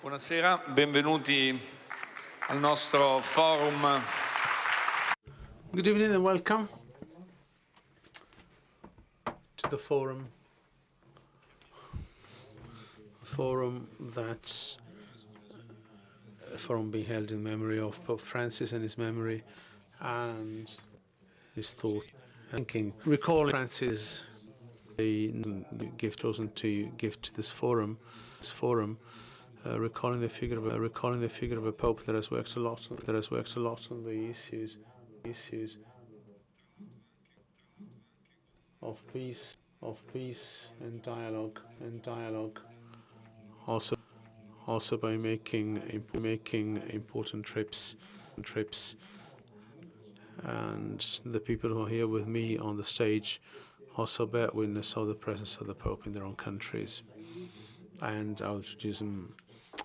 Buonasera, benvenuti al nostro forum. Good evening and welcome to the forum. That's a forum being held in memory of Pope Francis and his memory and his thought and thinking. Recalling Francis, the gift chosen to give to this forum, recalling the figure of a pope that has worked a lot on the issues of peace and dialogue, also by making important trips, and the people who are here with me on the stage also bear witness of the presence of the Pope in their own countries. And I'll introduce them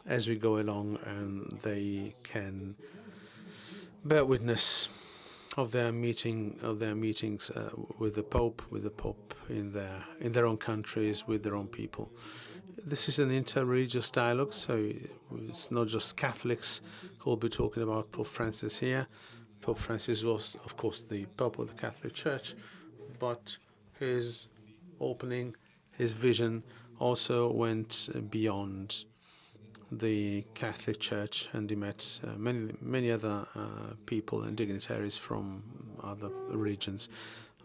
as we go along, and they can bear witness of their meetings with the Pope in their own countries, with their own people. This is an inter-religious dialogue, so it's not just Catholics who will be talking about Pope Francis here. Pope Francis was, of course, the Pope of the Catholic Church, but his opening, his vision also went beyond the Catholic Church, and he met many other people and dignitaries from other regions.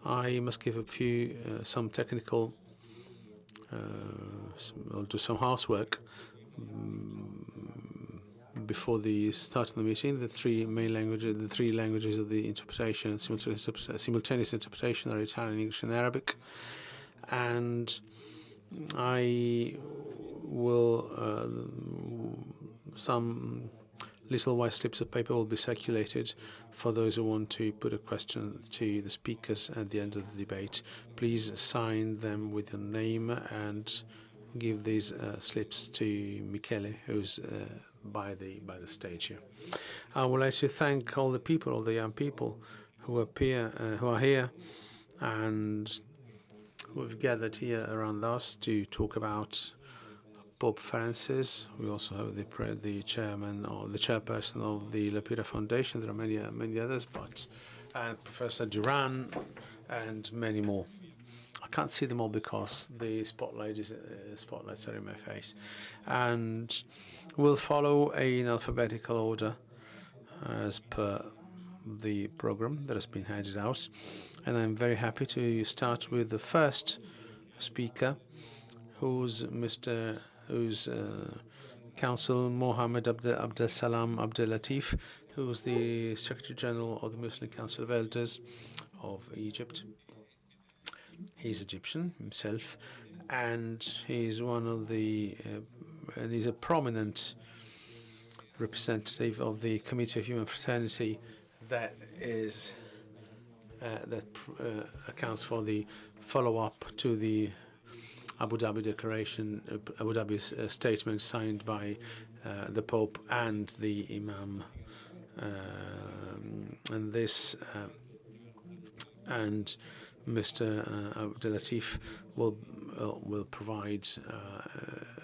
I must give some technical, I'll do some housework before the start of the meeting. The three languages of the interpretation, simultaneous interpretation, are Italian, English, and Arabic. And I will some little white slips of paper will be circulated for those who want to put a question to the speakers at the end of the debate. Please sign them with your name and give these slips to Michele, who's by the stage here. I would like to thank all the young people who are here and who have gathered here around us to talk about Pope Francis. We also have the chairman or the chairperson of the Lapira Foundation. There are many others, and Professor Duran and many more. I can't see them all because the spotlights are in my face. And we'll follow an alphabetical order as per the program that has been handed out. And I'm very happy to start with the first speaker, who's Council Mohammed Abdel Salam Abdel Latif, who's the Secretary General of the Muslim Council of Elders of Egypt. He's Egyptian himself, and he's and he's a prominent representative of the Committee of Human Fraternity that accounts for the follow-up to the Abu Dhabi Declaration, Abu Dhabi's statement signed by the Pope and the Imam, and Mr. Abdel Latif will provide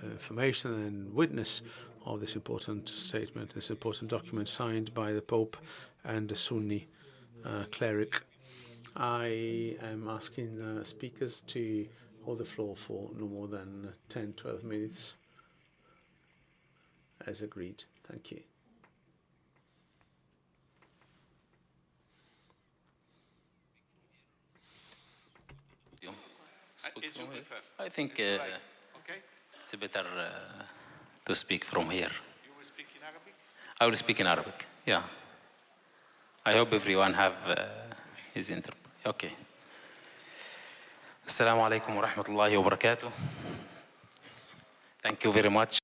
information and witness of this important statement, this important document signed by the Pope and a Sunni cleric. I am asking speakers to hold the floor for no more than 10-12 minutes, as agreed. Thank you. I think it's better to speak from here. You will speak in Arabic? I will speak in Arabic, yeah. I hope everyone have his interview. Okay. Assalamu alaikum wa rahmatullahi wa barakatuh. Thank you very much.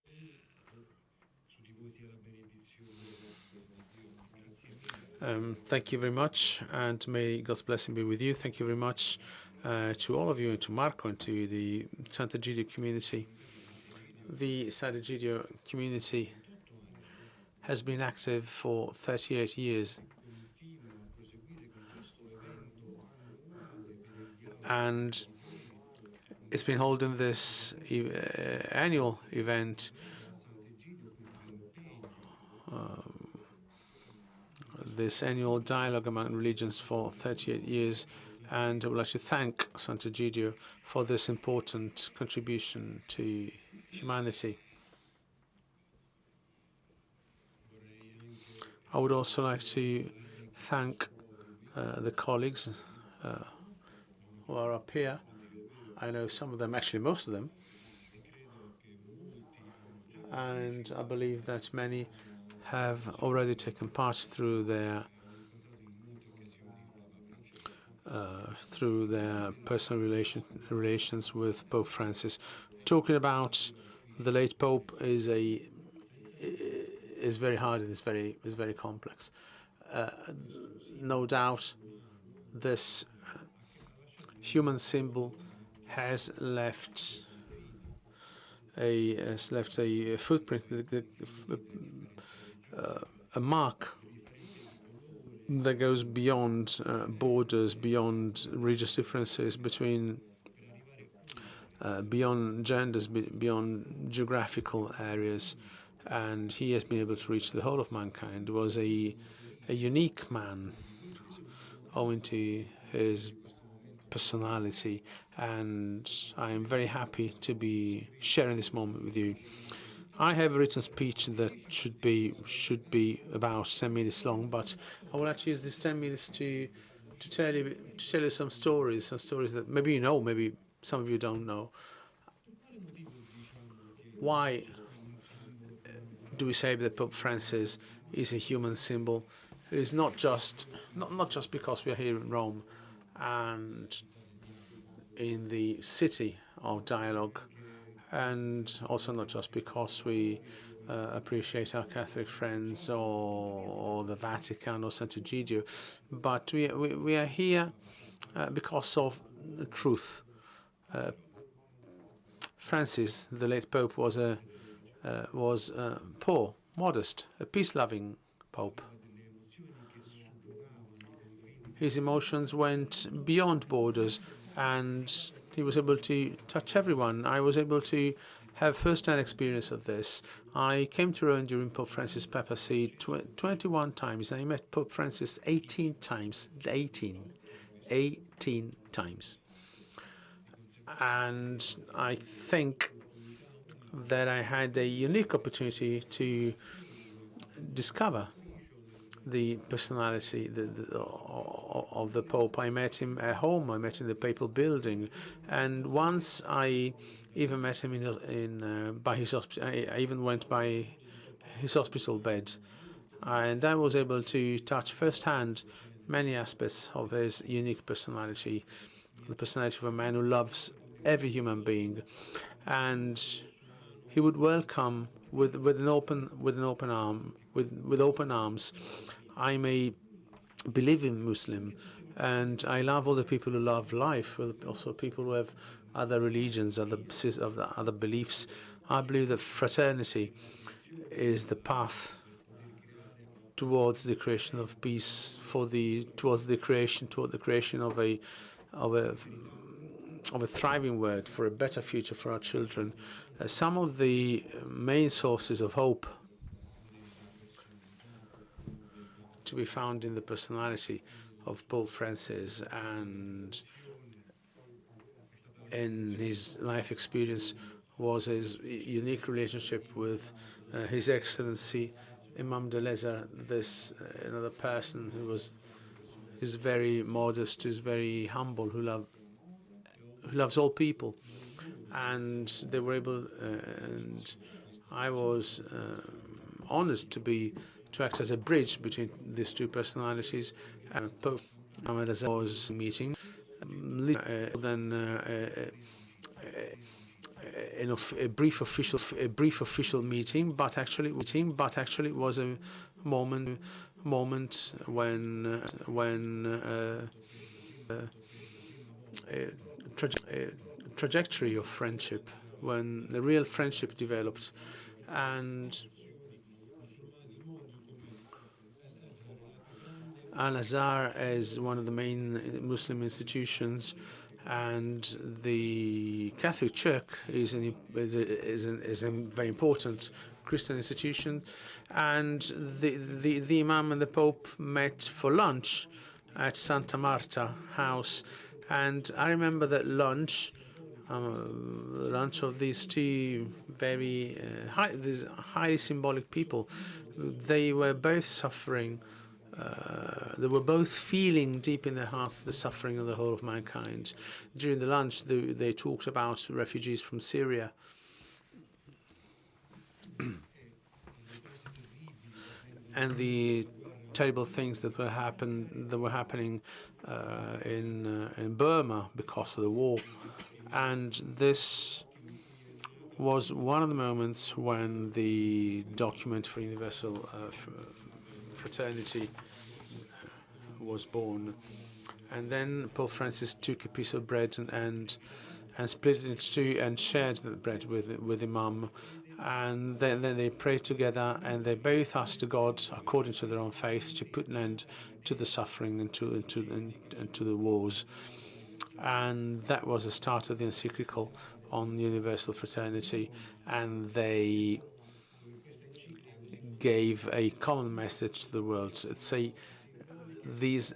Thank you very much, and may God's blessing be with you. Thank you very much to all of you, and to Marco, and to the Sant'Egidio community. The Sant'Egidio community has been active for 38 years, And it's been holding this annual event, this annual dialogue among religions for 38 years. And I would like to thank Sant'Egidio for this important contribution to humanity. I would also like to thank the colleagues who are up here. I know some of them, actually most of them, and I believe that many have already taken part through their personal relations with Pope Francis. Talking about the late Pope is very hard and is very complex. No doubt, this human symbol has left a footprint, a mark that goes beyond borders, beyond religious differences, beyond genders, beyond geographical areas, and he has been able to reach the whole of mankind. He was a unique man, owing to his personality, and I am very happy to be sharing this moment with you. I have a written speech that should be about 10 minutes long, but I would like to use this 10 minutes to tell you some stories that maybe you know, maybe some of you don't know. Why do we say that Pope Francis is a human symbol? It's not just because we are here in Rome and in the city of dialogue, and also not just because we appreciate our Catholic friends or the Vatican or Sant'Egidio, but we are here because of the truth. Francis, the late Pope, was poor, modest, a peace-loving Pope. His emotions went beyond borders, and he was able to touch everyone. I was able to have first-hand experience of this. I came to Rome during Pope Francis' papacy 21 times, and I met Pope Francis 18 times. 18 times. And I think that I had a unique opportunity to discover the personality of the Pope. I met him at home. I met him in the papal building, and once I even met him by his hospital. I even went by his hospital bed, and I was able to touch firsthand many aspects of his unique personality, the personality of a man who loves every human being, and he would welcome with open arms. I'm a believing Muslim, and I love all the people who love life, also people who have other religions, other beliefs. I believe that fraternity is the path towards the creation of peace, toward the creation of a thriving world, for a better future for our children. Some of the main sources of hope to be found in the personality of Pope Francis and in his life experience was his unique relationship with His Excellency Imam de Lezer, this another person who's very modest, who's very humble, who loves all people, and they were able. And I was honored to act as a bridge between these two personalities. Pope Muhammad was meeting, then a brief official meeting, but actually it was a moment when a trajectory of friendship, when the real friendship developed, and Al-Azhar is one of the main Muslim institutions, And the Catholic Church is a very important Christian institution, and the Imam and the Pope met for lunch at Santa Marta house, and I remember that lunch of these two very these highly symbolic people. They were both suffering. They were both feeling deep in their hearts the suffering of the whole of mankind. During the lunch, they talked about refugees from Syria. And the terrible things that were happening in Burma because of the war. And this was one of the moments when the document for universal fraternity was born. And then Pope Francis took a piece of bread and split it into two and shared the bread with Imam. And then they prayed together, and they both asked God, according to their own faith, to put an end to the suffering and to the wars. And that was the start of the encyclical on universal fraternity. And they gave a common message to the world. Say this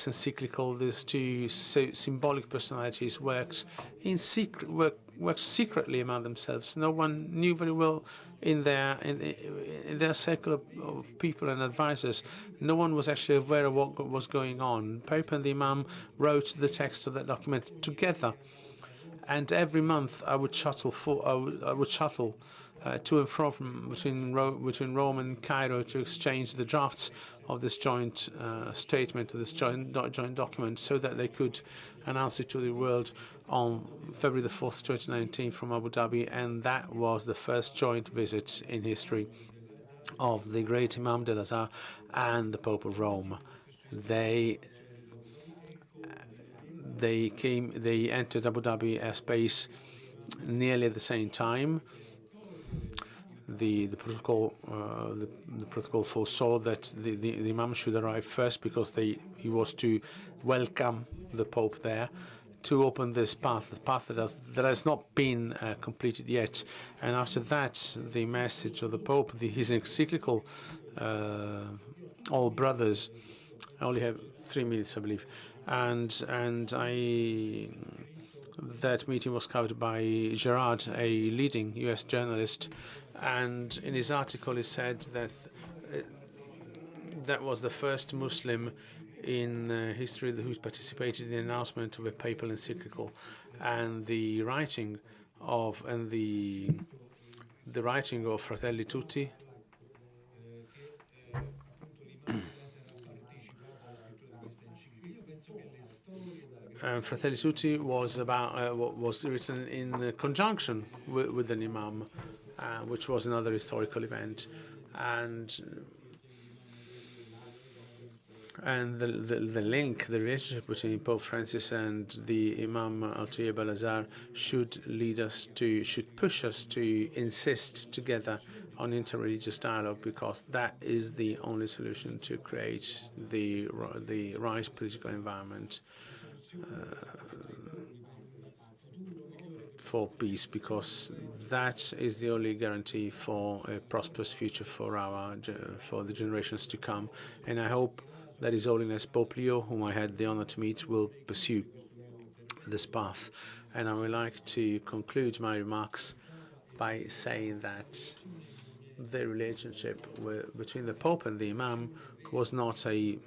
encyclical, these two symbolic personalities worked secretly among themselves. No one knew very well in their circle of people and advisors. No one was actually aware of what was going on. Pope and the Imam wrote the text of that document together, and every month I would shuttle to and from between Rome and Cairo to exchange the drafts of this joint statement, of this joint document, so that they could announce it to the world on February the 4th, 2019 from Abu Dhabi. And that was the first joint visit in history of the great Imam del Azhar and the Pope of Rome. They entered Abu Dhabi airspace nearly at the same time. The protocol foresaw that the Imam should arrive first because he was to welcome the Pope there, to open this path, the path that has not been completed yet. And after that, the message of the Pope, his encyclical, All Brothers. I only have 3 minutes, I believe, and that meeting was covered by Gerard, a leading U.S. journalist, and in his article he said that that was the first Muslim in history who participated in the announcement of a papal encyclical, and the writing of Fratelli Tutti. Fratelli Tutti was written in conjunction with an Imam, which was another historical event, and the link, the relationship between Pope Francis and the Imam Al-Tayyib Al-Azhar should push us to insist together on interreligious dialogue, because that is the only solution to create the right political environment for peace, because that is the only guarantee for a prosperous future for the generations to come. And I hope that His Holiness Pope Leo, whom I had the honor to meet, will pursue this path. And I would like to conclude my remarks by saying that the relationship between the Pope and the Imam was not a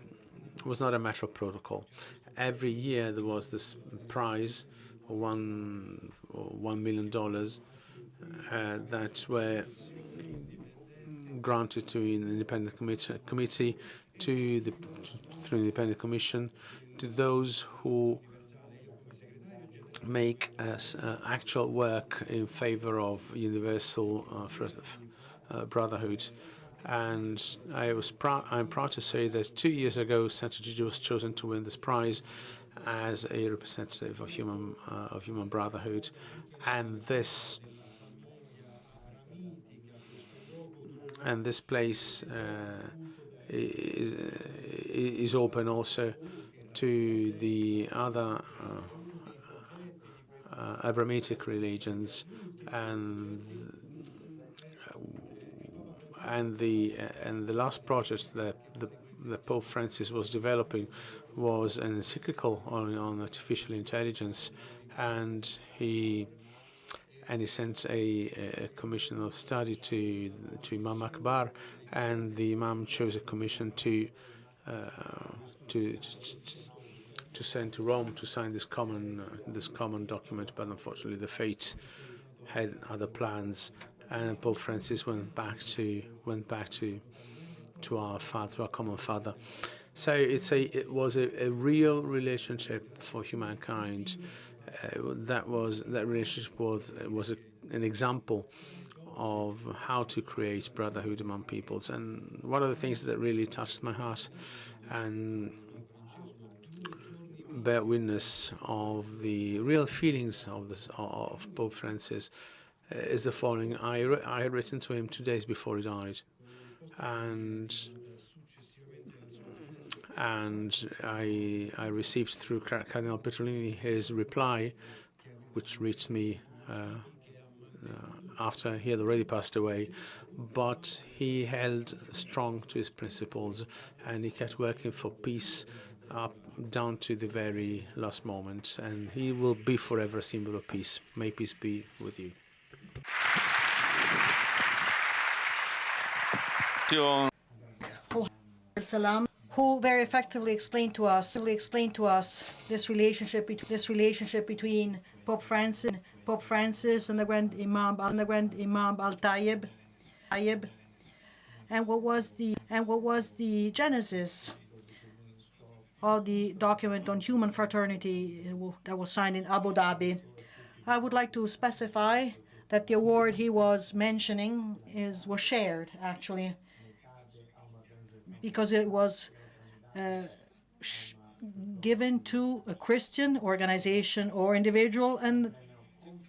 matter of protocol. Every year there was this prize, $1 million, that were granted to an independent committee, through the independent commission, to those who make actual work in favor of universal brotherhood. And I'm proud to say that 2 years ago, Sant'Egidio was chosen to win this prize as a representative of human brotherhood. And this place is open also to the other Abrahamic religions, and the last project that the Pope Francis was developing was an encyclical on artificial intelligence, and he sent a commission of study to Imam Akbar, and the Imam chose a commission to send to Rome to sign this common document. But unfortunately, the fate had other plans, and Pope Francis went back to our father, to our common father. So it was a real relationship for humankind. That relationship was an example of how to create brotherhood among peoples. And one of the things that really touched my heart and bear witness of the real feelings of Pope Francis is the following. I had written to him 2 days before he died, and I received through Cardinal Petrolini his reply, which reached me after he had already passed away. But he held strong to his principles, and he kept working for peace up down to the very last moment, and he will be forever a symbol of peace. May peace be with you. Salam, who very effectively explained to us this relationship between Pope Francis and the Grand Imam Al-Tayyib, and what was the genesis of the document on human fraternity that was signed in Abu Dhabi. I would like to specify that the award he was mentioning was shared, actually, because it was given to a Christian organization or individual, and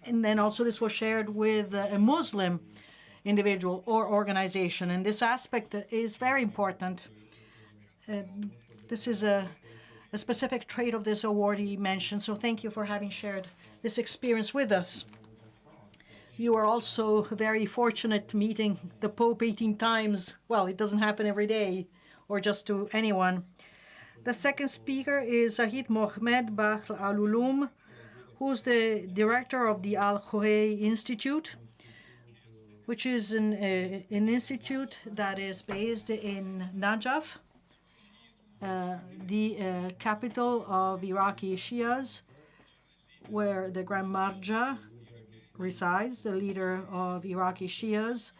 then also this was shared with a Muslim individual or organization. And this aspect is very important. This is a specific trait of this award he mentioned, so thank you for having shared this experience with us. You are also very fortunate meeting the Pope 18 times. Well, it doesn't happen every day, or just to anyone. The second speaker is Zahid Mohamed Bahr Al-Ulum, who's the director of the Al-Khouei Institute, which is an institute that is based in Najaf, the capital of Iraqi Shias, where the Grand Marja resides, the leader of Iraqi Shias,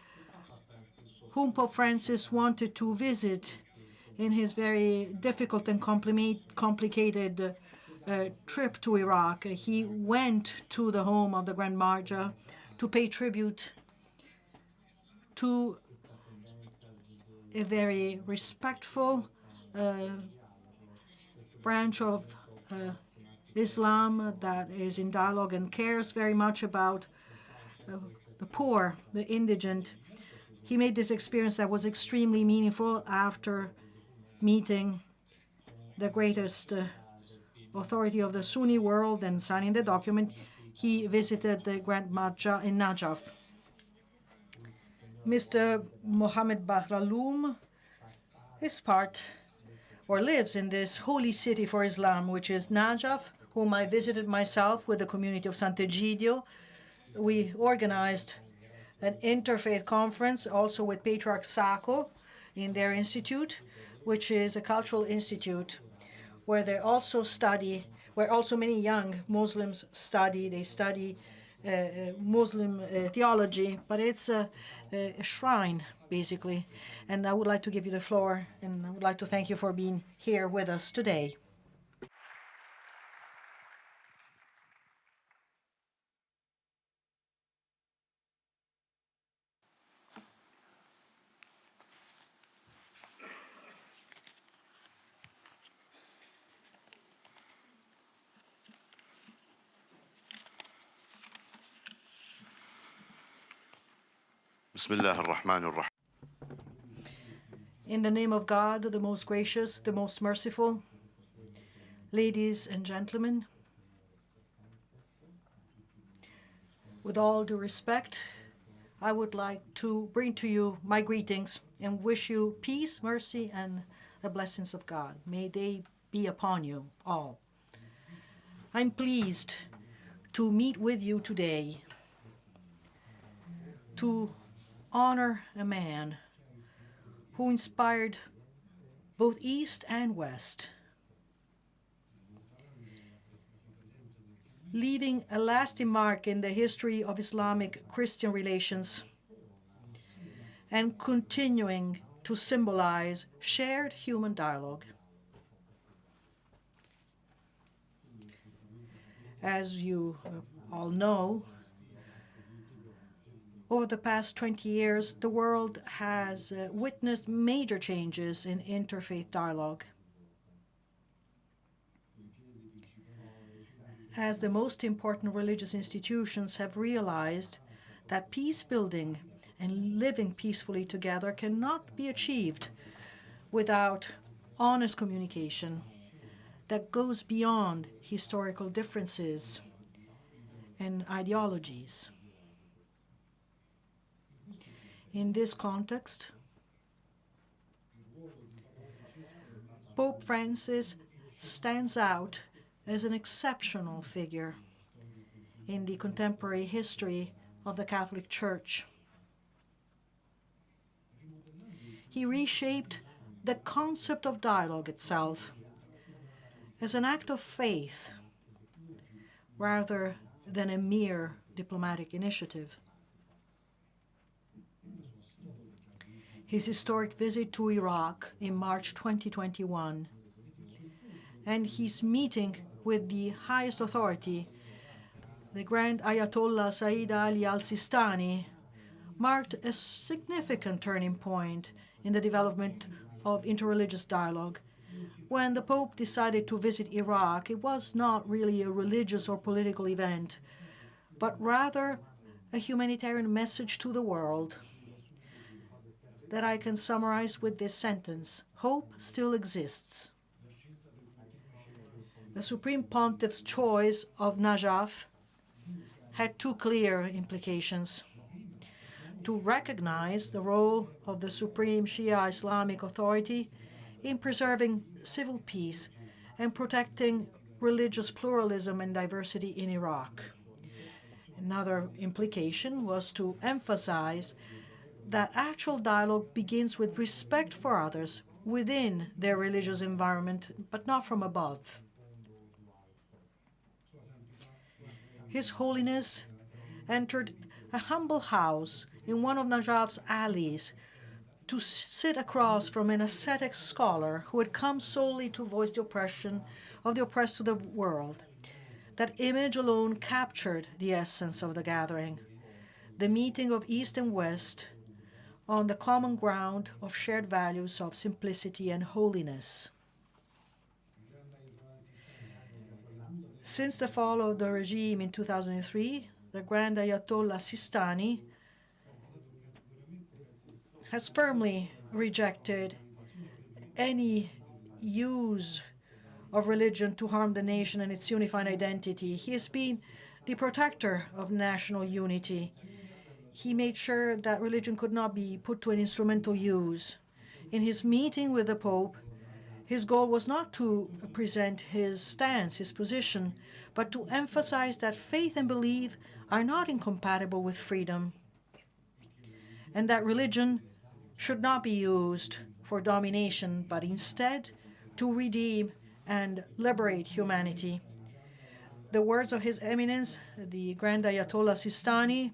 whom Pope Francis wanted to visit in his very difficult and complicated trip to Iraq. He went to the home of the Grand Marja to pay tribute to a very respectful branch of Islam that is in dialogue and cares very much about the poor, the indigent. He made this experience that was extremely meaningful after meeting the greatest authority of the Sunni world and signing the document. He visited the Grand Marja in Najaf. Mr. Mohammed Bahr Al-Ulum is part or lives in this holy city for Islam, which is Najaf, whom I visited myself with the community of Sant'Egidio. We organized an interfaith conference also with Patriarch Sacco in their institute, which is a cultural institute where they also study, where also many young Muslims study. They study Muslim theology, but it's a shrine, basically. And I would like to give you the floor, and I would like to thank you for being here with us today. In the name of God, the most gracious, the most merciful, ladies and gentlemen, With all due respect, I would like to bring to you my greetings and wish you peace, mercy, and the blessings of God. May they be upon you all. I'm pleased to meet with you today to honor a man who inspired both East and West, leaving a lasting mark in the history of Islamic-Christian relations and continuing to symbolize shared human dialogue. As you all know, over the past 20 years, the world has witnessed major changes in interfaith dialogue. As the most important religious institutions have realized that peace building and living peacefully together cannot be achieved without honest communication that goes beyond historical differences and ideologies. In this context, Pope Francis stands out as an exceptional figure in the contemporary history of the Catholic Church. He reshaped the concept of dialogue itself as an act of faith rather than a mere diplomatic initiative. His historic visit to Iraq in March 2021 and his meeting with the highest authority, the Grand Ayatollah Sayyid Ali al-Sistani, marked a significant turning point in the development of interreligious dialogue. When the Pope decided to visit Iraq, it was not really a religious or political event, but rather a humanitarian message to the world that I can summarize with this sentence: hope still exists. The Supreme Pontiff's choice of Najaf had two clear implications: to recognize the role of the Supreme Shia Islamic Authority in preserving civil peace and protecting religious pluralism and diversity in Iraq. Another implication was to emphasize that actual dialogue begins with respect for others within their religious environment, but not from above. His Holiness entered a humble house in one of Najaf's alleys to sit across from an ascetic scholar who had come solely to voice the oppression of the oppressed to the world. That image alone captured the essence of the gathering, the meeting of East and West on the common ground of shared values of simplicity and holiness. Since the fall of the regime in 2003, the Grand Ayatollah Sistani has firmly rejected any use of religion to harm the nation and its unified identity. He has been the protector of national unity. He made sure that religion could not be put to an instrumental use. In his meeting with the Pope, his goal was not to present his stance, his position, but to emphasize that faith and belief are not incompatible with freedom, and that religion should not be used for domination, but instead to redeem and liberate humanity. The words of His Eminence, the Grand Ayatollah Sistani,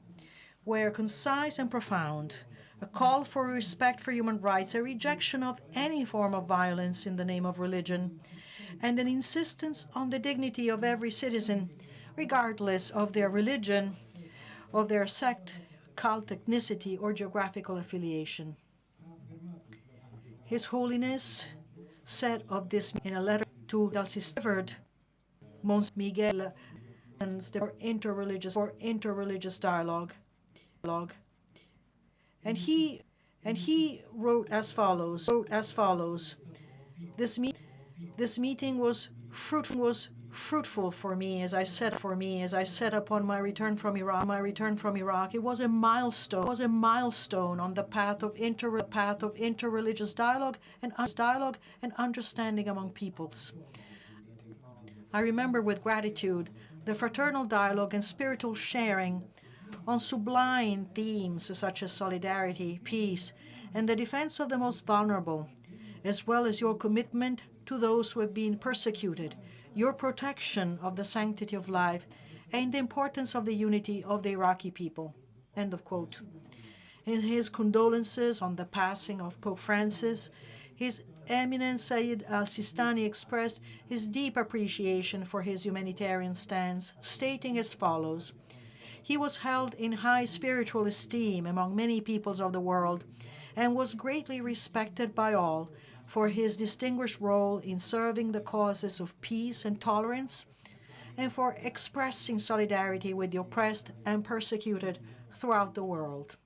were concise and profound: a call for respect for human rights, a rejection of any form of violence in the name of religion, and an insistence on the dignity of every citizen, regardless of their religion, of their sect, cult, ethnicity, or geographical affiliation. His Holiness said of this in a letter to Dal Mons Miguel for interreligious dialogue. And he wrote as follows: This meeting was fruitful for me as I set upon my return from Iraq. It was a milestone on the path of interreligious dialogue and understanding among peoples. I remember with gratitude the fraternal dialogue and spiritual sharing on sublime themes such as solidarity, peace, and the defense of the most vulnerable, as well as your commitment to those who have been persecuted, your protection of the sanctity of life, and the importance of the unity of the Iraqi people." End of quote. In his condolences on the passing of Pope Francis, His Eminence Sayyid al-Sistani expressed his deep appreciation for his humanitarian stance, stating as follows: "He was held in high spiritual esteem among many peoples of the world and was greatly respected by all for his distinguished role in serving the causes of peace and tolerance and for expressing solidarity with the oppressed and persecuted throughout the world."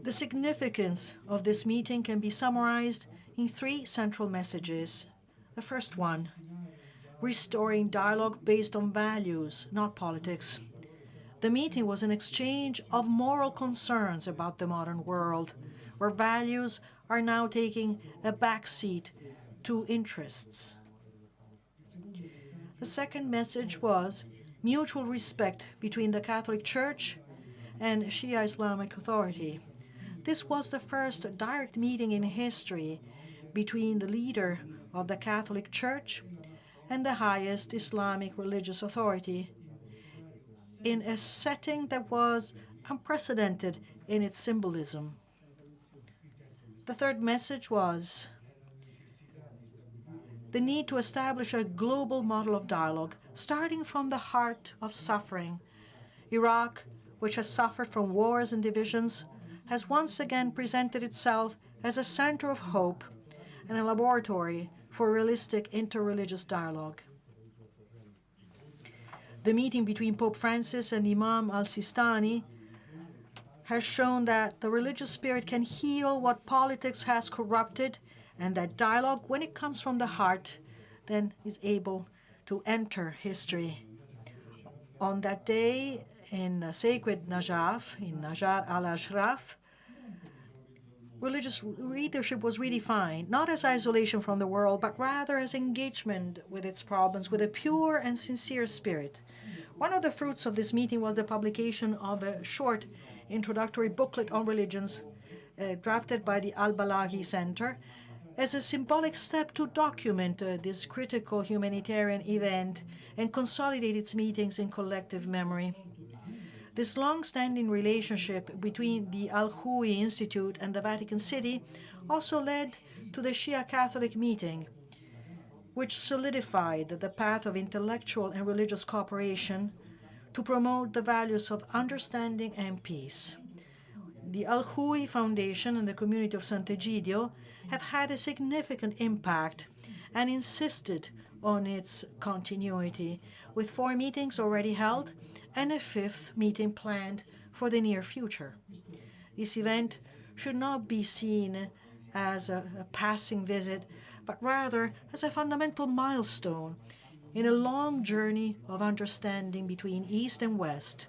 The significance of this meeting can be summarized in 3 central messages. The first one, restoring dialogue based on values, not politics. The meeting was an exchange of moral concerns about the modern world, where values are now taking a backseat to interests. The second message was mutual respect between the Catholic Church and Shia Islamic Authority. This was the first direct meeting in history between the leader of the Catholic Church and the highest Islamic religious authority in a setting that was unprecedented in its symbolism. The third message was the need to establish a global model of dialogue, starting from the heart of suffering. Iraq, which has suffered from wars and divisions, has once again presented itself as a center of hope and a laboratory for realistic interreligious dialogue. The meeting between Pope Francis and Imam al-Sistani has shown that the religious spirit can heal what politics has corrupted, and that dialogue, when it comes from the heart, then is able to enter history. On that day, in sacred Najaf, in Najar al-Ashraf, religious leadership was redefined, not as isolation from the world, but rather as engagement with its problems with a pure and sincere spirit. One of the fruits of this meeting was the publication of a short introductory booklet on religions drafted by the Al-Balaghi Center as a symbolic step to document this critical humanitarian event and consolidate its meetings in collective memory. This long-standing relationship between the Al-Houhi Institute and the Vatican City also led to the Shia Catholic meeting, which solidified the path of intellectual and religious cooperation to promote the values of understanding and peace. The Al-Houhi Foundation and the community of Sant'Egidio have had a significant impact and insisted on its continuity, with 4 meetings already held and a 5th meeting planned for the near future. This event should not be seen as a passing visit, but rather as a fundamental milestone in a long journey of understanding between East and West,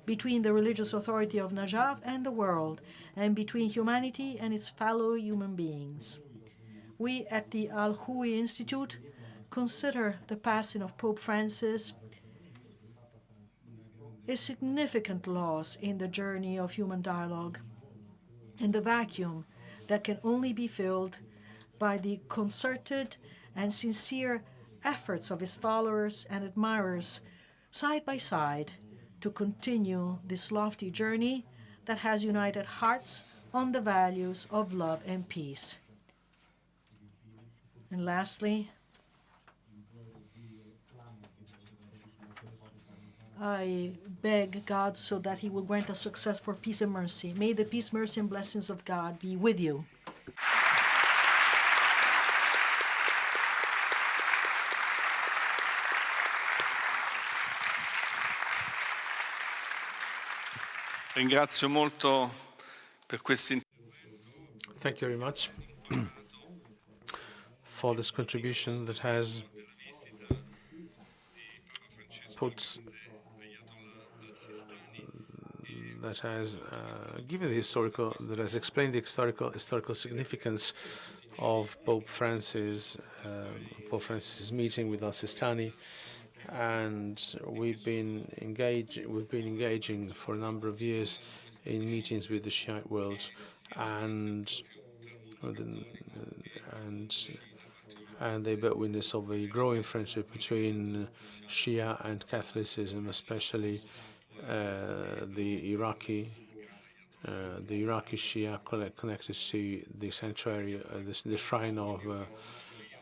between the religious authority of Najaf and the world, and between humanity and its fellow human beings. We at the Al-Houhi Institute consider the passing of Pope Francis a significant loss in the journey of human dialogue, and the vacuum that can only be filled by the concerted and sincere efforts of his followers and admirers side by side to continue this lofty journey that has united hearts on the values of love and peace. And lastly, I beg God so that He will grant us success for peace and mercy. May the peace, mercy, and blessings of God be with you. Ringrazio molto per questi. Thank you very much for this contribution that has given the historical, that has explained the historical significance of Pope Francis' meeting with Al-Sistani, and we've been engaging for a number of years in meetings with the Shiite world, and they bear witness of a growing friendship between Shia and Catholicism, especially the Iraqi Shia connected to the sanctuary, the shrine of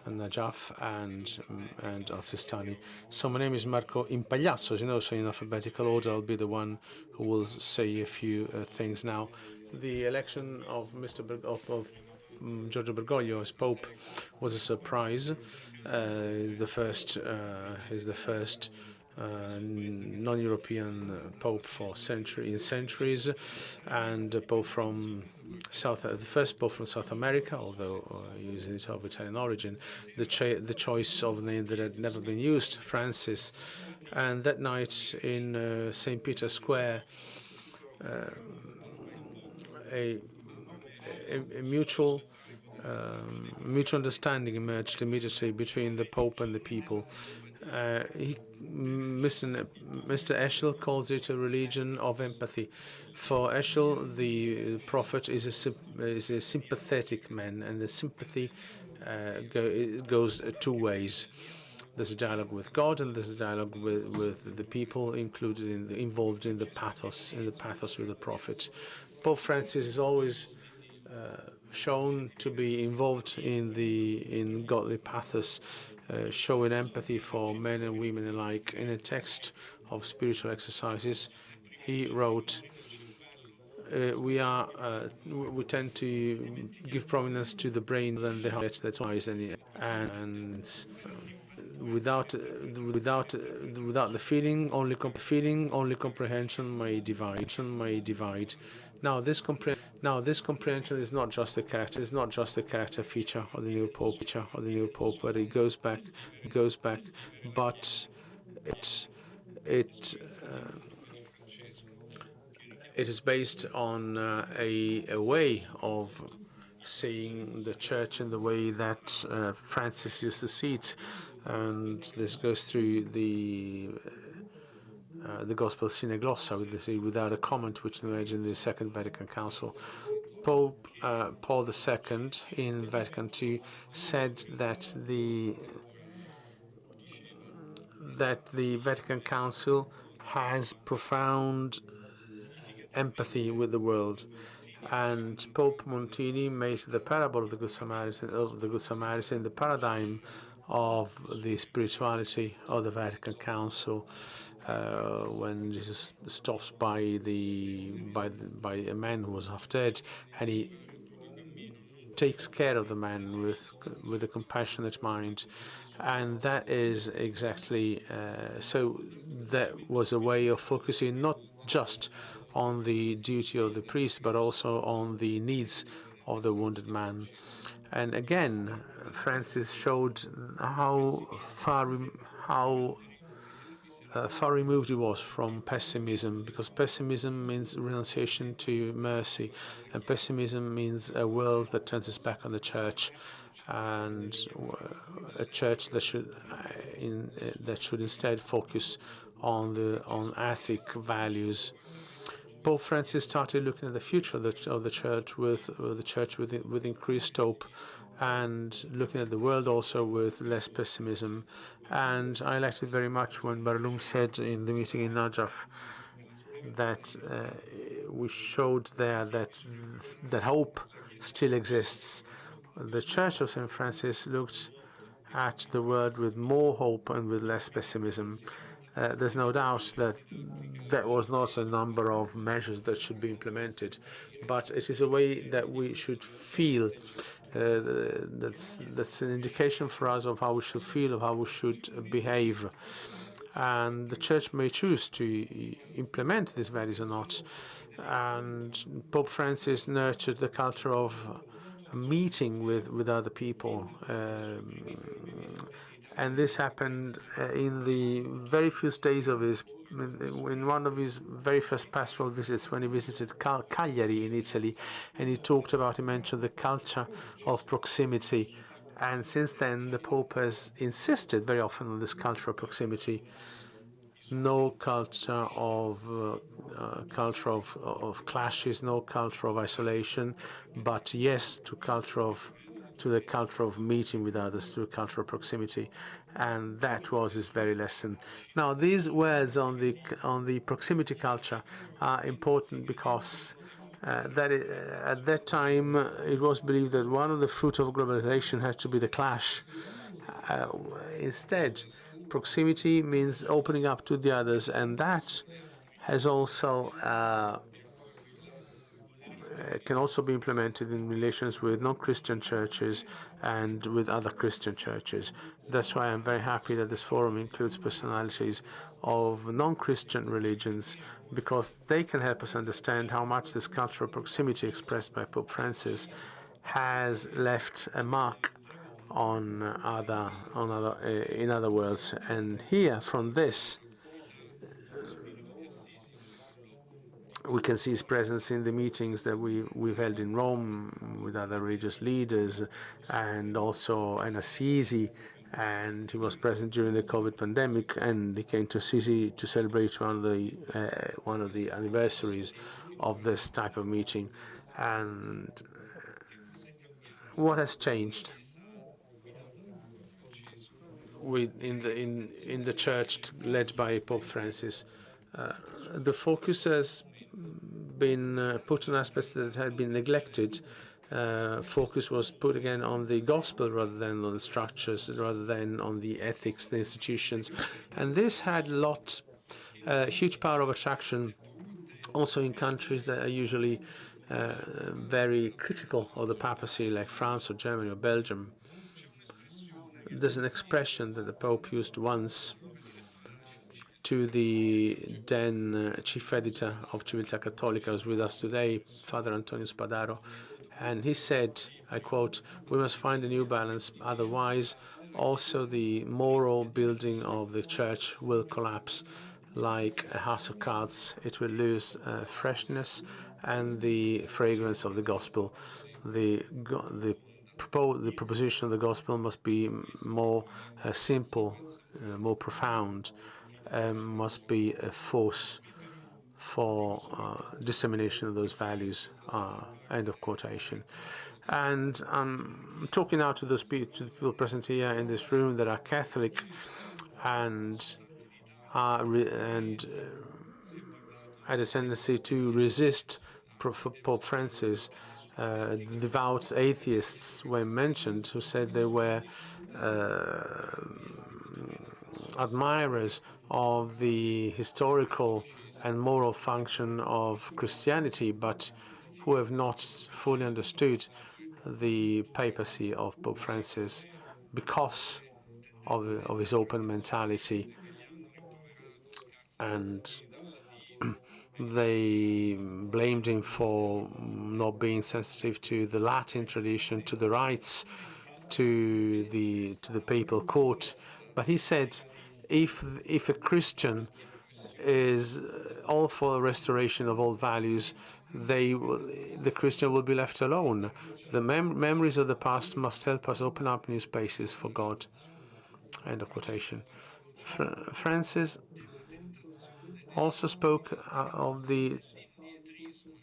Najaf and Al-Sistani. So my name is Marco Impagliazzo, as you know, so in alphabetical order, I'll be the one who will say a few things now. The election of Giorgio Bergoglio as Pope was a surprise. He's the first non-European Pope for centuries, and the first Pope from South America, although he was of Italian origin. The choice of a name that had never been used, Francis, and that night in St. Peter's Square, a mutual understanding emerged immediately between the Pope and the people. Mr. Eschel calls it a religion of empathy. For Eschel, the prophet is a sympathetic man, and the sympathy goes two ways. There's a dialogue with God, and there's a dialogue with the people involved in the pathos with the prophet. Pope Francis is always shown to be involved in godly pathos, showing empathy for men and women alike. In a text of spiritual exercises, he wrote, we tend to give prominence to the brain than the heart, that's wise, and without the feeling, only comprehension may divide. Now this comprehension is not just a character feature of the new Pope, but it goes back, but it is based on a way of seeing the Church in the way that Francis used to see it, and this goes through the Gospel Sine Glossa, without a comment, which emerged in the Second Vatican Council. Pope Paul II in Vatican II said that the Vatican Council has profound empathy with the world, and Pope Montini made the parable of the Good Samaritan the paradigm of the spirituality of the Vatican Council. When Jesus stops by a man who was half dead, and he takes care of the man with a compassionate mind, and that is exactly so. That was a way of focusing not just on the duty of the priest, but also on the needs of the wounded man. And again, Francis showed how far removed he was from pessimism, because pessimism means renunciation to mercy, and pessimism means a world that turns its back on the Church, and a Church that should instead focus on ethic values. Pope Francis started looking at the future of the Church with increased hope, and looking at the world also with less pessimism. And I liked it very much when Barloum said in the meeting in Najaf that we showed there that hope still exists. The Church of St. Francis looked at the world with more hope and with less pessimism. There's no doubt that that was not a number of measures that should be implemented, but it is a way that we should feel. That's an indication for us of how we should feel, of how we should behave. And the Church may choose to implement these values or not. And Pope Francis nurtured the culture of meeting with other people, And this happened in the very first days of in one of his very first pastoral visits, when he visited Cagliari in Italy, and he mentioned the culture of proximity. And since then, the Pope has insisted very often on this culture of proximity. No culture of clashes, no culture of isolation, but yes to the culture of meeting with others, to a culture of proximity, and that was his very lesson. Now, these words on the proximity culture are important because at that time it was believed that one of the fruits of globalization had to be the clash. Instead, proximity means opening up to the others, and that has also can also be implemented in relations with non-Christian churches and with other Christian churches. That's why I'm very happy that this forum includes personalities of non-Christian religions, because they can help us understand how much this cultural proximity expressed by Pope Francis has left a mark in other worlds. And here, from this, we can see his presence in the meetings that we've held in Rome with other religious leaders, and also in Assisi, and he was present during the COVID pandemic, and he came to Assisi to celebrate one of the anniversaries of this type of meeting. And what has changed in the church led by Pope Francis? The focus has been put on aspects that had been neglected. Focus was put again on the gospel rather than on the structures, rather than on the ethics, the institutions, and this had huge power of attraction also in countries that are usually very critical of the papacy, like France or Germany or Belgium. There's an expression that the Pope used once to the then chief editor of Civiltà Cattolica, who's with us today, Father Antonio Spadaro, and he said, I quote, "We must find a new balance, otherwise also the moral building of the church will collapse like a house of cards. It will lose freshness and the fragrance of the gospel. The proposition of the gospel must be more simple, more profound, must be a force for dissemination of those values." End of quotation. And I'm talking now to the people present here in this room that are Catholic and had a tendency to resist Pope Francis. Devout atheists were mentioned who said they were admirers of the historical and moral function of Christianity, but who have not fully understood the papacy of Pope Francis because of his open mentality. And they blamed him for not being sensitive to the Latin tradition, to the rights, to the papal court. But he said, if a Christian is all for restoration of old values, the Christian will be left alone. The memories of the past must help us open up new spaces for God. End of quotation. Francis also spoke of the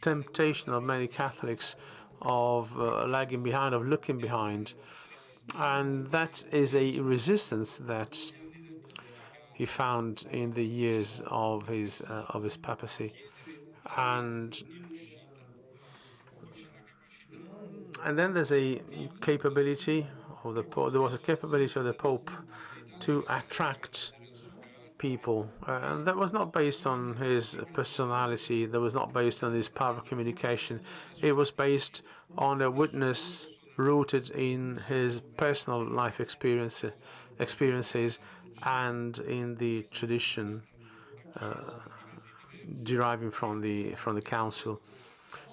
temptation of many Catholics of lagging behind, of looking behind, and that is a resistance that he found in the years of his papacy. And then there's a capability of the Pope. There was a capability of the Pope to attract people, and that was not based on his personality. That was not based on his power of communication. It was based on a witness rooted in his personal life experiences and in the tradition deriving from the council.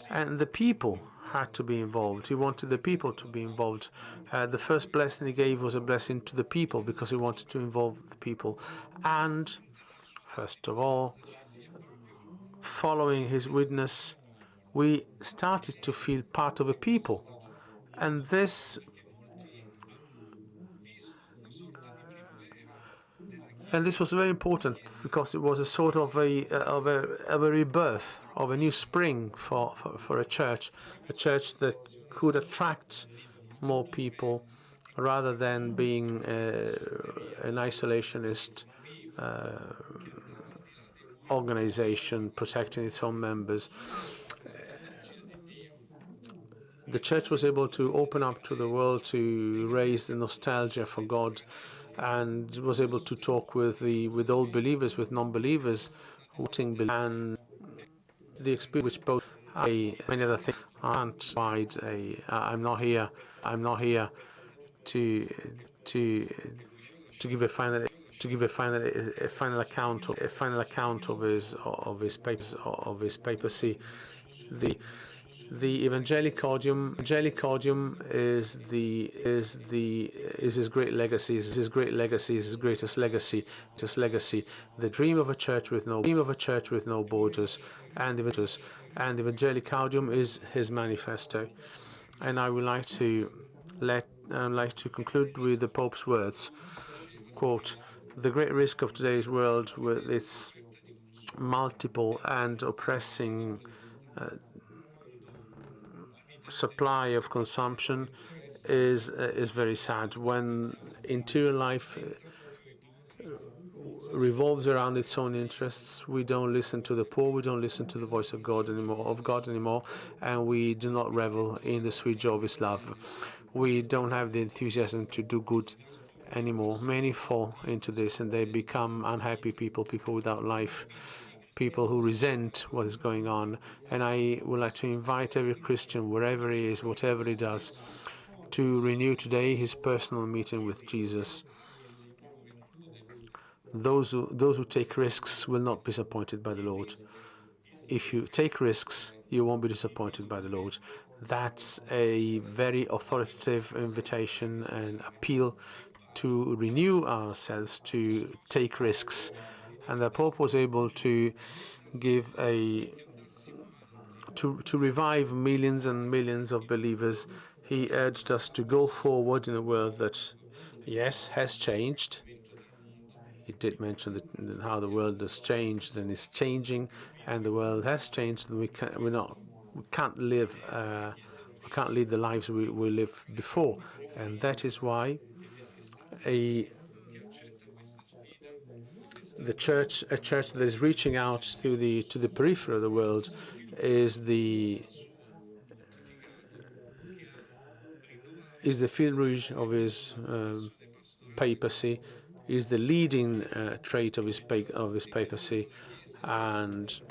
And the people had to be involved. He wanted the people to be involved. The first blessing he gave was a blessing to the people because he wanted to involve the people. And first of all, following his witness, we started to feel part of a people. And this was very important because it was a sort of a rebirth, of a new spring for a church that could attract more people rather than being an isolationist organization protecting its own members. The church was able to open up to the world, to raise the nostalgia for God, and was able to talk with old believers, with non-believers, and the experience which both many other things aren't provide I'm not here to give a final account of his papacy. The Evangelicodium is his great legacy, his greatest legacy. The dream of a church with no borders, and Evangelicodium is his manifesto. And I would like to conclude with the Pope's words. Quote, "The great risk of today's world with its multiple and oppressing supply of consumption is very sad. When interior life revolves around its own interests, we don't listen to the poor, we don't listen to the voice of God anymore, and we do not revel in the sweet joy of His love. We don't have the enthusiasm to do good anymore. Many fall into this, and they become unhappy people without life, people who resent what is going on. And I would like to invite every Christian, wherever he is, whatever he does, to renew today his personal meeting with Jesus. Those who take risks will not be disappointed by the Lord. If you take risks, you won't be disappointed by the Lord." That's a very authoritative invitation and appeal to renew ourselves, to take risks. And the Pope was able to give to revive millions and millions of believers. He urged us to go forward in a world that, yes, has changed. He did mention how the world has changed and is changing, and the world has changed, and we can't lead the lives we lived before, and that is why a church that is reaching out to the periphery of the world is the fil rouge of his papacy, is the leading trait of his papacy, and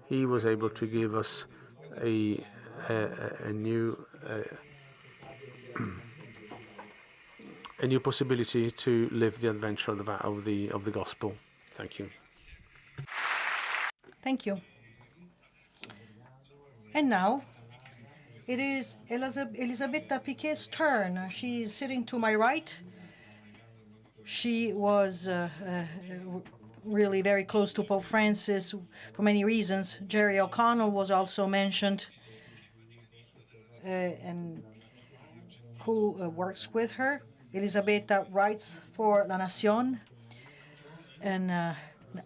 he was able to give us a new possibility to live the adventure of the gospel. Thank you. Thank you. And now it is Elisabetta Piquet's turn. She is sitting to my right. She was really very close to Pope Francis for many reasons. Jerry O'Connell was also mentioned, and who works with her. Elisabetta writes for La Nación, an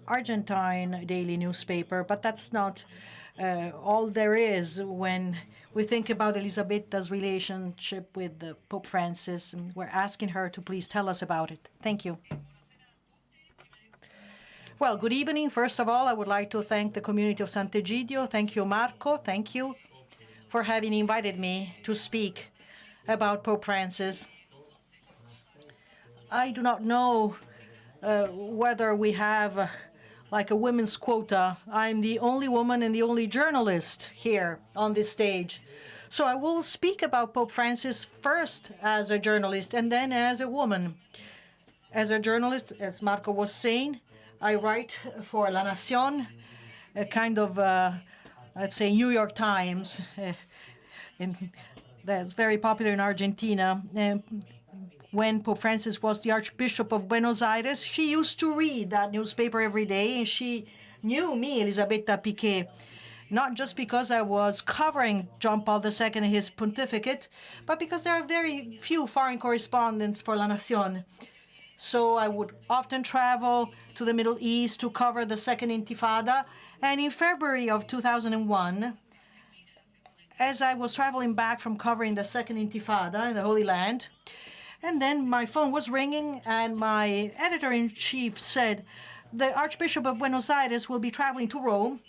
Argentine daily newspaper, but that's not all there is when we think about Elisabetta's relationship with Pope Francis, and we're asking her to please tell us about it. Thank you. Well, good evening. First of all, I would like to thank the community of Sant'Egidio. Thank you, Marco. Thank you for having invited me to speak about Pope Francis. I do not know whether we have like a women's quota. I'm the only woman and the only journalist here on this stage. So I will speak about Pope Francis first as a journalist and then as a woman. As a journalist, as Marco was saying, I write for La Nación, a kind of let's say, New York Times, that's very popular in Argentina. When Pope Francis was the Archbishop of Buenos Aires, she used to read that newspaper every day, and she knew me, Elisabetta Piquet, not just because I was covering John Paul II and his pontificate, but because there are very few foreign correspondents for La Nación. So I would often travel to the Middle East to cover the Second Intifada. And in February of 2001, as I was traveling back from covering the Second Intifada in the Holy Land, and then my phone was ringing, and my editor-in-chief said, the Archbishop of Buenos Aires will be traveling to Rome,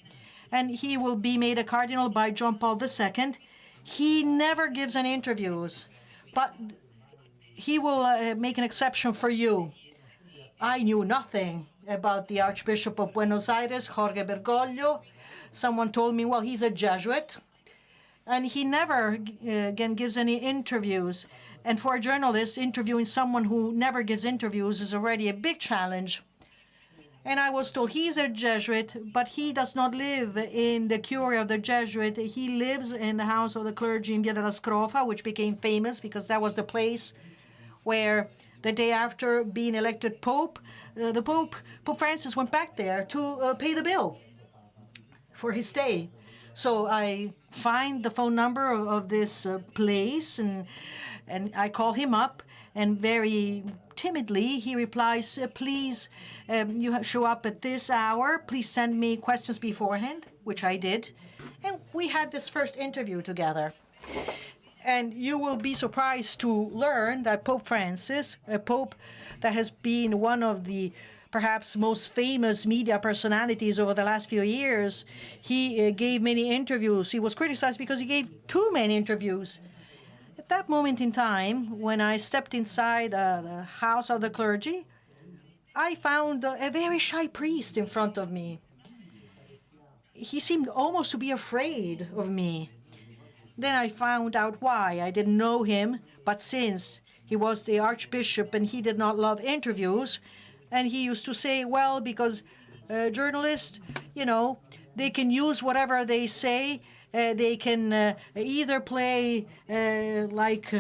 and he will be made a cardinal by John Paul II. He never gives any interviews, but he will make an exception for you. I knew nothing about the Archbishop of Buenos Aires, Jorge Bergoglio. Someone told me, well, he's a Jesuit, and he never, again, gives any interviews. And for a journalist, interviewing someone who never gives interviews is already a big challenge. And I was told he's a Jesuit, but he does not live in the curia of the Jesuit. He lives in the house of the clergy in Via della Scrofa, which became famous because that was the place where the day after being elected Pope, Pope Francis went back there to pay the bill for his stay. So I find the phone number of this place, and I call him up, and very timidly he replies, please, you show up at this hour. Please send me questions beforehand, which I did. And we had this first interview together. And you will be surprised to learn that Pope Francis, a pope that has been one of the perhaps most famous media personalities over the last few years, he gave many interviews. He was criticized because he gave too many interviews. At that moment in time, when I stepped inside the house of the clergy, I found a very shy priest in front of me. He seemed almost to be afraid of me. Then I found out why. I didn't know him, but since he was the archbishop and he did not love interviews, and he used to say, well, because journalists, they can use whatever they say. They can either play like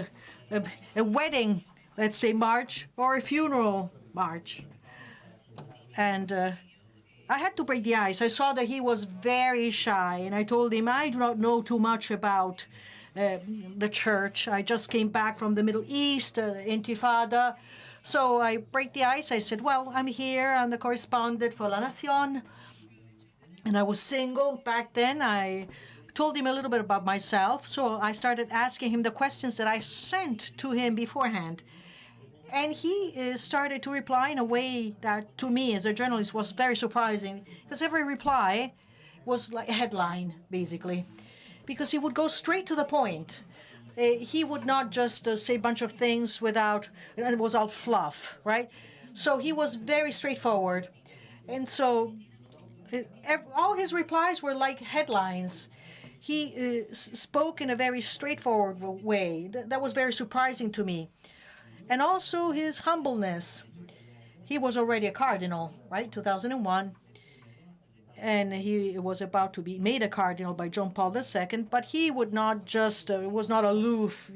a wedding, let's say, march, or a funeral march. And I had to break the ice. I saw that he was very shy, and I told him, I do not know too much about the church. I just came back from the Middle East, Intifada. So I break the ice. I said, well, I'm here. I'm the correspondent for La Nación. And I was single back then. I told him a little bit about myself. So I started asking him the questions that I sent to him beforehand. And he started to reply in a way that, to me, as a journalist, was very surprising. Because every reply was like a headline, basically. Because he would go straight to the point. He would not just say a bunch of things without, and it was all fluff, right? So he was very straightforward. And so all his replies were like headlines. He spoke in a very straightforward way. That was very surprising to me. And also his humbleness. He was already a cardinal, right, 2001. And he was about to be made a cardinal by John Paul II, but he would not just, was not aloof,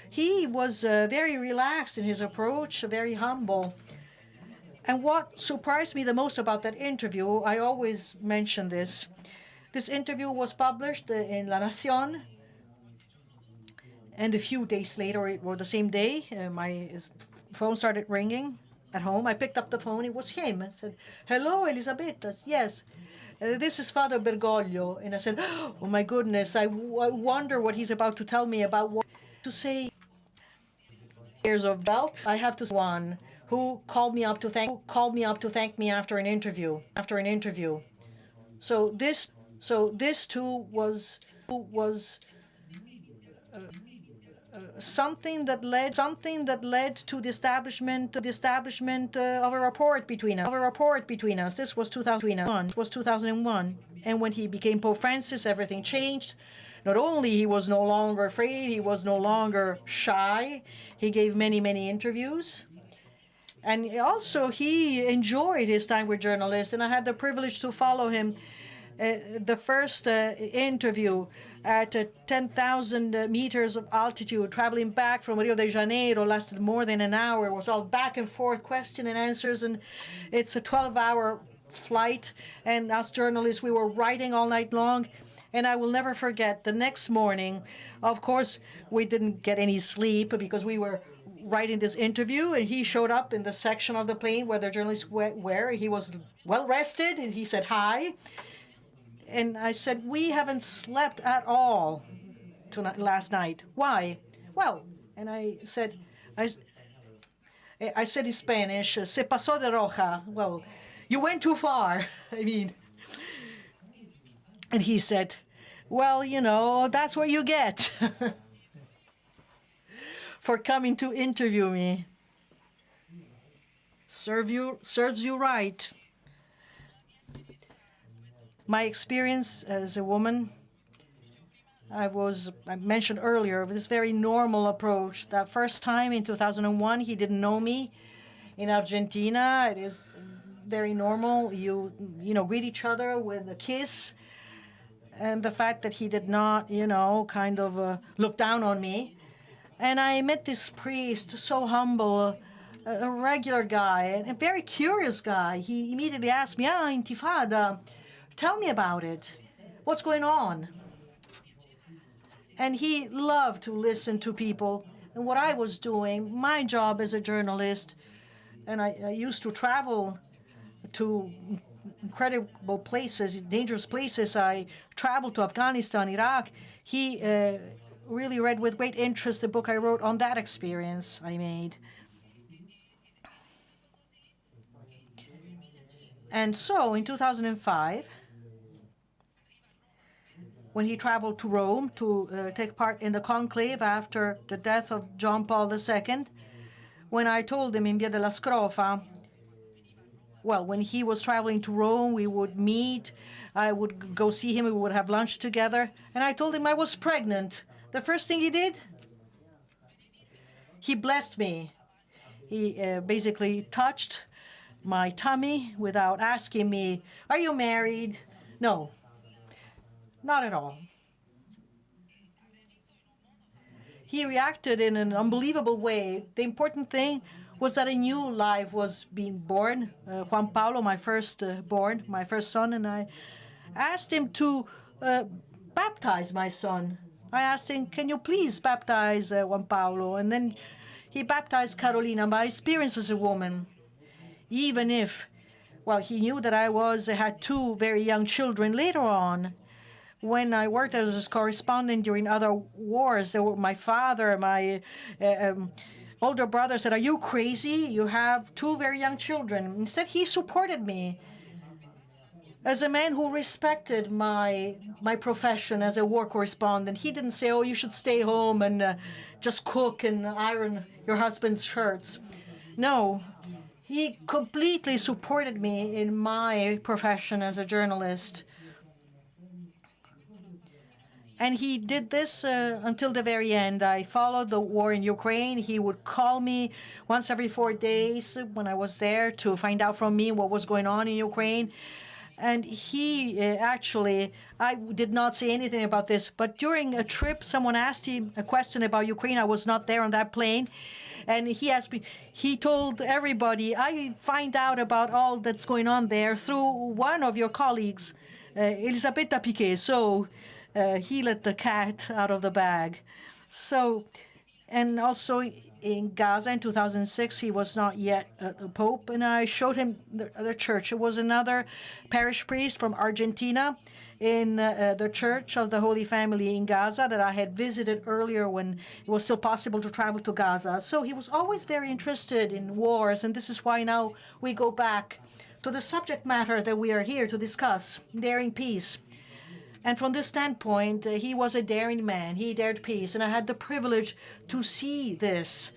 He was very relaxed in his approach, very humble. And what surprised me the most about that interview, I always mention this. This interview was published in La Nación, and a few days later, or the same day, my phone started ringing at home. I picked up the phone. It was him. I said, hello, Elisabetta. Yes. This is Father Bergoglio. And I said, oh, my goodness. I wonder what he's about to tell me about what to say. Years of belt. I have to say one who called me up to thank me after an interview. So this too was something that led to the establishment of a rapport between us. This was 2001. And when he became Pope Francis, everything changed. Not only he was no longer afraid, he was no longer shy. He gave many, many interviews. And also he enjoyed his time with journalists, and I had the privilege to follow him The first interview at 10,000 meters of altitude, traveling back from Rio de Janeiro, lasted more than an hour. It was all back and forth, question and answers, and it's a 12-hour flight. And us journalists, we were writing all night long. And I will never forget the next morning. Of course, we didn't get any sleep because we were writing this interview, and he showed up in the section of the plane where the journalists were. He was well rested, and he said hi. And I said, we haven't slept at all last night. Why? Well, and I said in Spanish, se pasó de roja. Well, you went too far. I mean, and he said, well, you know, that's what you get for coming to interview me. Serves you right. My experience as a woman, I mentioned earlier, this very normal approach. That first time in 2001, he didn't know me. In Argentina, it is very normal. You greet each other with a kiss. And the fact that he did not, kind of look down on me. And I met this priest, so humble, a regular guy, a very curious guy. He immediately asked me, Intifada, tell me about it. What's going on? And he loved to listen to people. And what I was doing, my job as a journalist, and I used to travel to incredible places, dangerous places. I traveled to Afghanistan, Iraq. He really read with great interest the book I wrote on that experience I made. And so in 2005, when he traveled to Rome to take part in the conclave after the death of John Paul II, when I told him in Via della Scrofa, well, when he was traveling to Rome, we would meet. I would go see him. We would have lunch together. And I told him I was pregnant. The first thing he did, he blessed me. He basically touched my tummy without asking me, are you married? No, not at all. He reacted in an unbelievable way. The important thing was that a new life was being born. Juan Paulo, my first son, and I asked him to baptize my son. I asked him, can you please baptize Juan Paulo? And then he baptized Carolina. My experience as a woman, even if, well, he knew that I had two very young children. Later on, when I worked as a correspondent during other wars, my father, my older brother said, are you crazy? You have two very young children. Instead, he supported me as a man who respected my profession as a war correspondent. He didn't say, oh, you should stay home and just cook and iron your husband's shirts. No, he completely supported me in my profession as a journalist. And he did this until the very end. I followed the war in Ukraine. He would call me once every 4 days when I was there to find out from me what was going on in Ukraine. And he I did not say anything about this, but during a trip, someone asked him a question about Ukraine. I was not there on that plane. And he asked me, he told everybody, I find out about all that's going on there through one of your colleagues, Elisabetta Piquet. So he let the cat out of the bag. So, and also in Gaza in 2006, he was not yet the Pope, and I showed him the church. It was another parish priest from Argentina in the Church of the Holy Family in Gaza that I had visited earlier when it was still possible to travel to Gaza. So he was always very interested in wars, and this is why now we go back to the subject matter that we are here to discuss, daring peace. And from this standpoint, he was a daring man. He dared peace. And I had the privilege to see this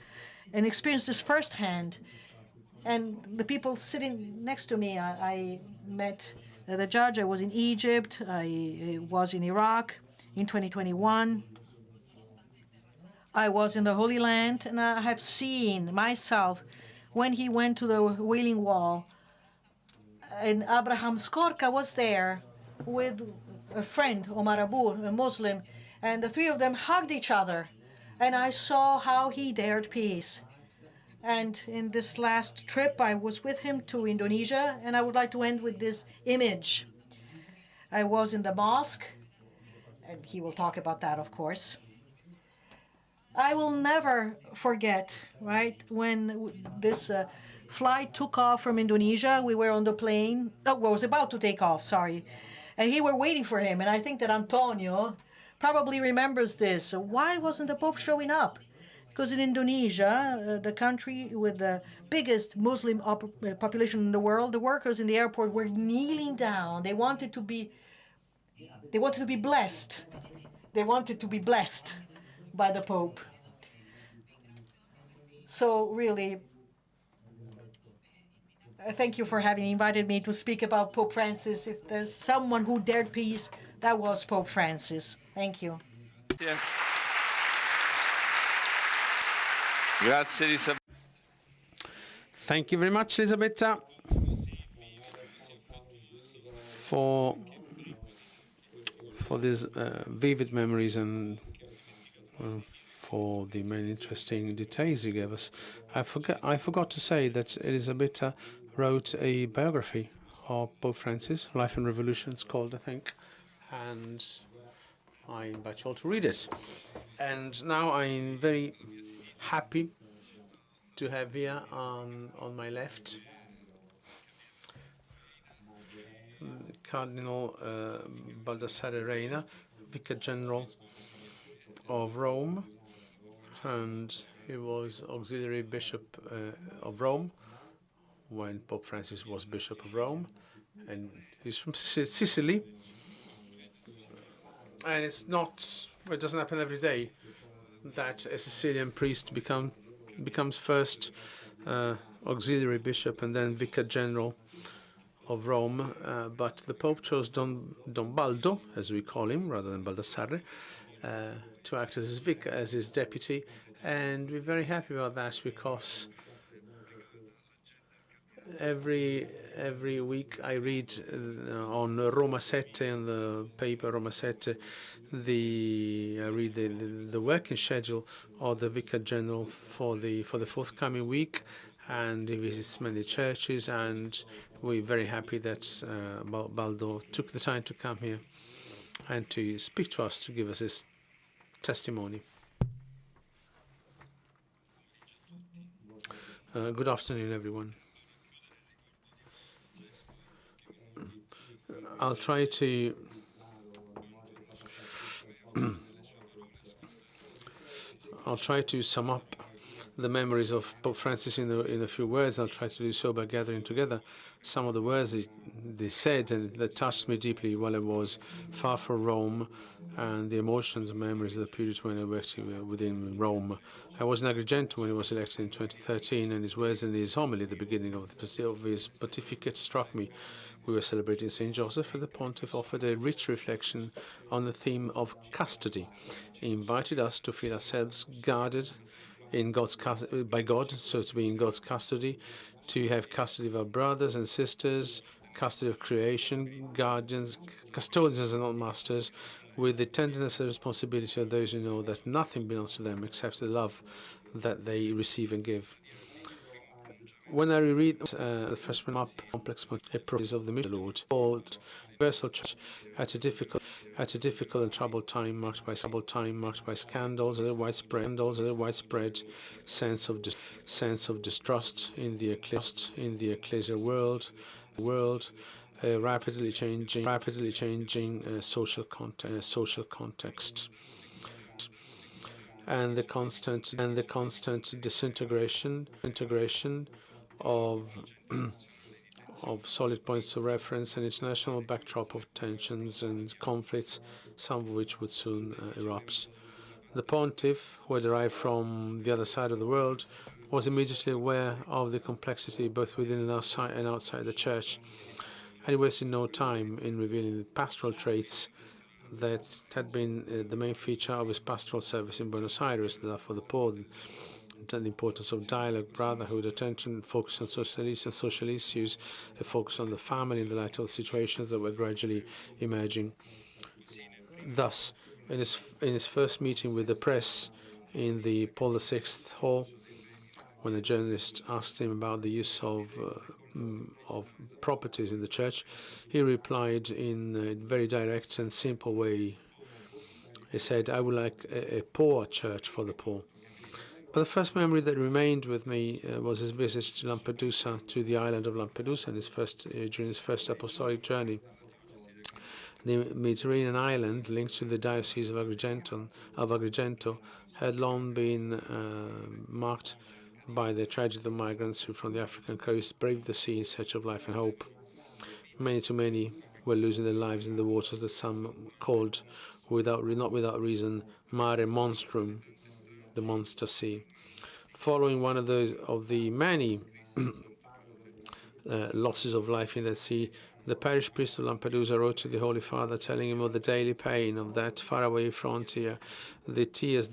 and experience this firsthand. And the people sitting next to me, I met the judge. I was in Egypt. I was in Iraq in 2021. I was in the Holy Land. And I have seen myself when he went to the Wailing Wall. And Abraham Skorka was there. with a friend, Omar Abu, a Muslim, and the three of them hugged each other. And I saw how he dared peace. And in this last trip, I was with him to Indonesia, and I would like to end with this image. I was in the mosque, and he will talk about that, of course. I will never forget, right, when this flight took off from Indonesia. We were on the plane. No, was about to take off, sorry. And we were waiting for him. And I think that Antonio probably remembers this. Why wasn't the Pope showing up? Because in Indonesia, the country with the biggest Muslim population in the world, the workers in the airport were kneeling down. They wanted to be blessed. They wanted to be blessed by the Pope. So really, thank you for having invited me to speak about Pope Francis. If there's someone who dared peace, that was Pope Francis. Thank you. Yeah. Grazie, Elisabetta. Thank you very much, Elisabetta, for these vivid memories and for the many interesting details you gave us. I forgot to say that Elisabetta wrote a biography of Pope Francis, Life and Revolution, it's called, I think, and I invite you all to read it. And now I'm very happy to have here on my left Cardinal Baldassare Reina, Vicar General of Rome, and he was auxiliary bishop of Rome when Pope Francis was Bishop of Rome, and he's from Sicily. And it doesn't happen every day that a Sicilian priest becomes first auxiliary bishop and then Vicar General of Rome, but the Pope chose Don Baldo, as we call him, rather than Baldassare, to act as his vicar, as his deputy, and we're very happy about that because every week I read on Roma 7 on the paper Roma 7 I read the working schedule of the Vicar General for the forthcoming week, and he visits many churches, and we're very happy that Baldo took the time to come here and to speak to us, to give us his testimony. Good afternoon, everyone. I'll try to sum up the memories of Pope Francis in a few words. I'll try to do so by gathering together some of the words they said and that touched me deeply while I was far from Rome, and the emotions and memories of the period when I worked within Rome. I was an Agrigento when he was elected in 2013, and his words in his homily at the beginning of his pontificate struck me. We were celebrating St. Joseph, and the pontiff offered a rich reflection on the theme of custody. He invited us to feel ourselves guarded by God, so to be in God's custody, to have custody of our brothers and sisters, custody of creation, guardians, custodians and not masters, with the tenderness and responsibility of those who know that nothing belongs to them except the love that they receive and give. When I reread the freshman up complex prophecies of the Lord, called Universal Church at a difficult and troubled time marked by scandals and a widespread sense of distrust in the ecclesial world, a rapidly changing social context. And the constant disintegration of solid points of reference and international backdrop of tensions and conflicts, some of which would soon erupt. The pontiff, who had arrived from the other side of the world, was immediately aware of the complexity both within and outside the church, and he wasted no time in revealing the pastoral traits that had been the main feature of his pastoral service in Buenos Aires, the love for the poor, the importance of dialogue, brotherhood, attention, focus on social issues, a focus on the family in the light of situations that were gradually emerging. Thus, in his first meeting with the press in the Paul VI Hall, when a journalist asked him about the use of properties in the church, he replied in a very direct and simple way. He said, "I would like a poor church for the poor." But the first memory that remained with me was his visit to Lampedusa, to the island of Lampedusa, during his first apostolic journey. The Mediterranean island, linked to the Diocese of Agrigento, had long been marked by the tragedy of migrants who from the African coast braved the sea in search of life and hope. Many too many were losing their lives in the waters that some called, not without reason, Mare Monstrum, the monster sea. Following one of the many losses of life in that sea, the parish priest of Lampedusa wrote to the Holy Father, telling him of the daily pain of that faraway frontier, the tears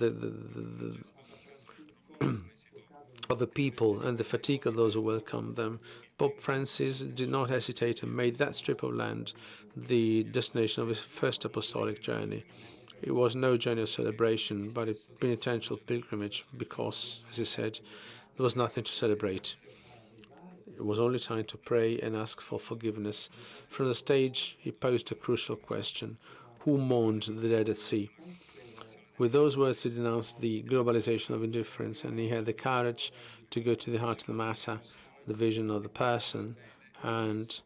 of the people, and the fatigue of those who welcomed them. Pope Francis did not hesitate and made that strip of land the destination of his first apostolic journey. It was no journey of celebration, but a penitential pilgrimage because, as he said, there was nothing to celebrate. It was only time to pray and ask for forgiveness. From the stage, he posed a crucial question: who mourned the dead at sea? With those words, he denounced the globalization of indifference, and he had the courage to go to the heart of the Massa, the vision of the person, and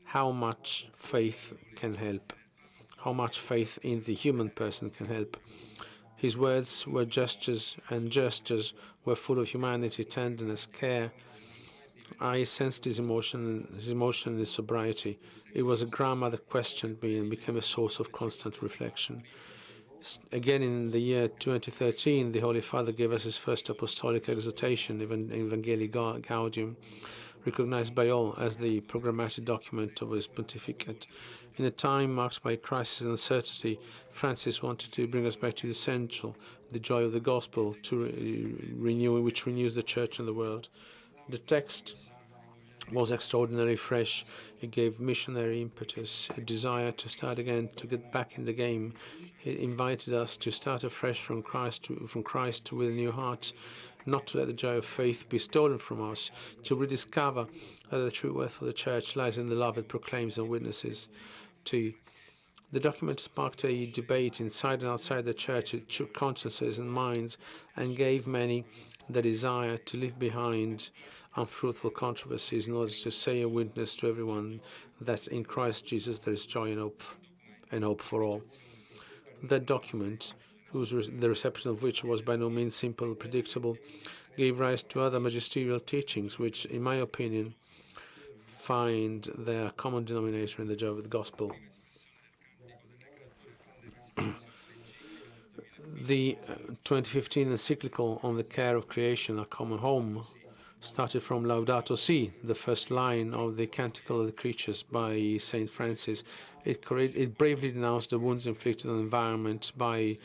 how much faith can help, how much faith in the human person can help. His words were gestures, and gestures were full of humanity, tenderness, care. I sensed his emotion and his sobriety. It was a grammar that questioned me and became a source of constant reflection. Again, in the year 2013, the Holy Father gave us his first apostolic exhortation, Evangelii Gaudium, recognized by all as the programmatic document of his pontificate. In a time marked by crisis and uncertainty, Francis wanted to bring us back to the essential, the joy of the gospel, which renews the church and the world. The text was extraordinarily fresh. It gave missionary impetus, a desire to start again, to get back in the game. It invited us to start afresh from Christ with a new heart, not to let the joy of faith be stolen from us, to rediscover that the true worth of the church lies in the love it proclaims and witnesses. The document sparked a debate inside and outside the church. It shook consciences and minds and gave many the desire to leave behind unfruitful controversies in order to say a witness to everyone that in Christ Jesus there is joy and hope for all. That document, the reception of which was by no means simple or predictable, gave rise to other magisterial teachings which, in my opinion, find their common denominator in the joy of the gospel. The 2015 encyclical on the care of creation, a common home, started from Laudato Si, the first line of the Canticle of the Creatures by Saint Francis. It bravely denounced the wounds inflicted on the environment by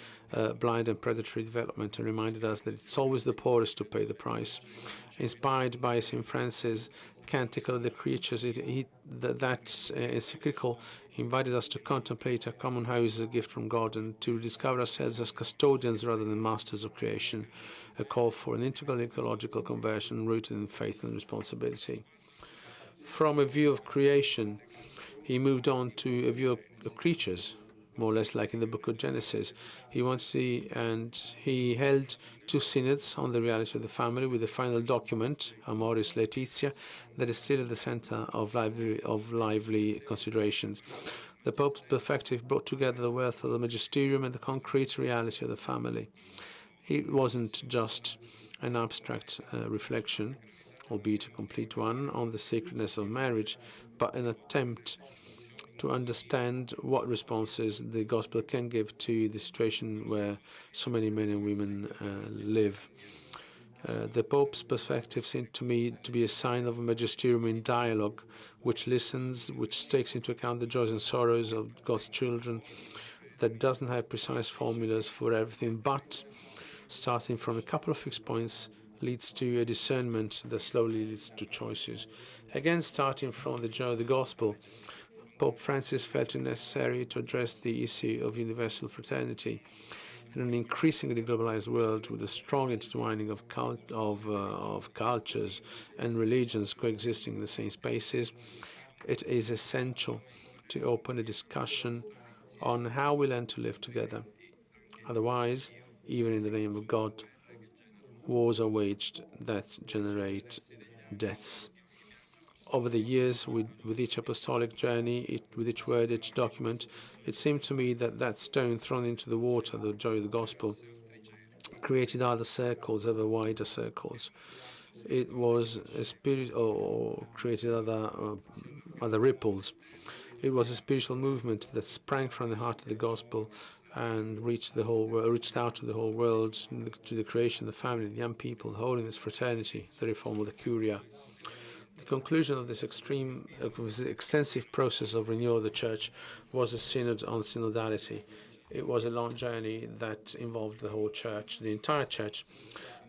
blind and predatory development and reminded us that it's always the poorest who pay the price. Inspired by Saint Francis' Canticle of the Creatures, that encyclical invited us to contemplate our common house as a gift from God and to discover ourselves as custodians rather than masters of creation, a call for an integral ecological conversion rooted in faith and responsibility. From a view of creation, he moved on to a view of creatures, more or less like in the book of Genesis. He held two synods on the reality of the family with the final document, Amoris Laetitia, that is still at the center of lively considerations. The Pope's perspective brought together the wealth of the magisterium and the concrete reality of the family. It wasn't just an abstract reflection, albeit a complete one, on the sacredness of marriage, but an attempt to understand what responses the gospel can give to the situation where so many men and women live. The Pope's perspective seemed to me to be a sign of a magisterium in dialogue, which listens, which takes into account the joys and sorrows of God's children, that doesn't have precise formulas for everything, but starting from a couple of fixed points, leads to a discernment that slowly leads to choices. Again, starting from the journey of the gospel, Pope Francis felt it necessary to address the issue of universal fraternity. In an increasingly globalized world with a strong intertwining of cultures and religions coexisting in the same spaces, it is essential to open a discussion on how we learn to live together. Otherwise, even in the name of God, wars are waged that generate deaths. Over the years, with each apostolic journey, with each word, each document, it seemed to me that that stone thrown into the water, the joy of the gospel, created other circles, ever wider circles. It was a spirit, or created other ripples. It was a spiritual movement that sprang from the heart of the gospel and reached out to the whole world, to the creation, the family, the young people, holiness, fraternity, the reform of the Curia. The conclusion of this extensive process of renewal of the Church was a synod on synodality. It was a long journey that involved the whole Church, the entire Church.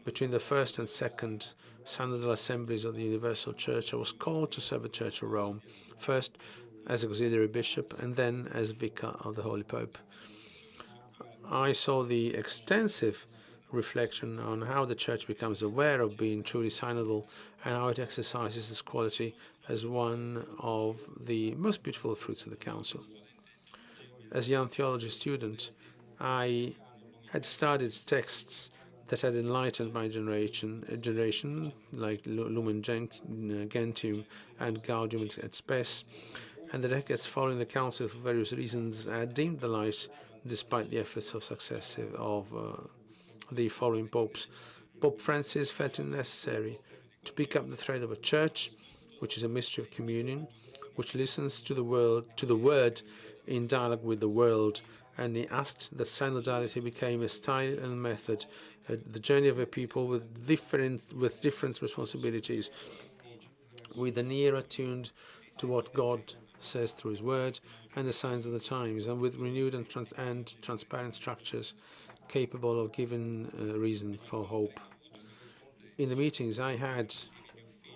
Between the first and second synodal assemblies of the Universal Church, I was called to serve the Church of Rome, first as auxiliary bishop and then as vicar of the Holy Pope. I saw the extensive reflection on how the Church becomes aware of being truly synodal and how it exercises this quality as one of the most beautiful fruits of the Council. As a young theology student, I had studied texts that had enlightened my generation like Lumen Gentium and Gaudium et Spes, and the decades following the Council, for various reasons, dimmed the light despite the efforts of successive the following popes. Pope Francis felt it necessary to pick up the thread of a church, which is a mystery of communion, which listens to the word in dialogue with the world, and he asked that synodality became a style and method, the journey of a people with different responsibilities, with an ear attuned to what God says through His Word and the signs of the times, and with renewed and transparent structures capable of giving reason for hope. In the meetings I had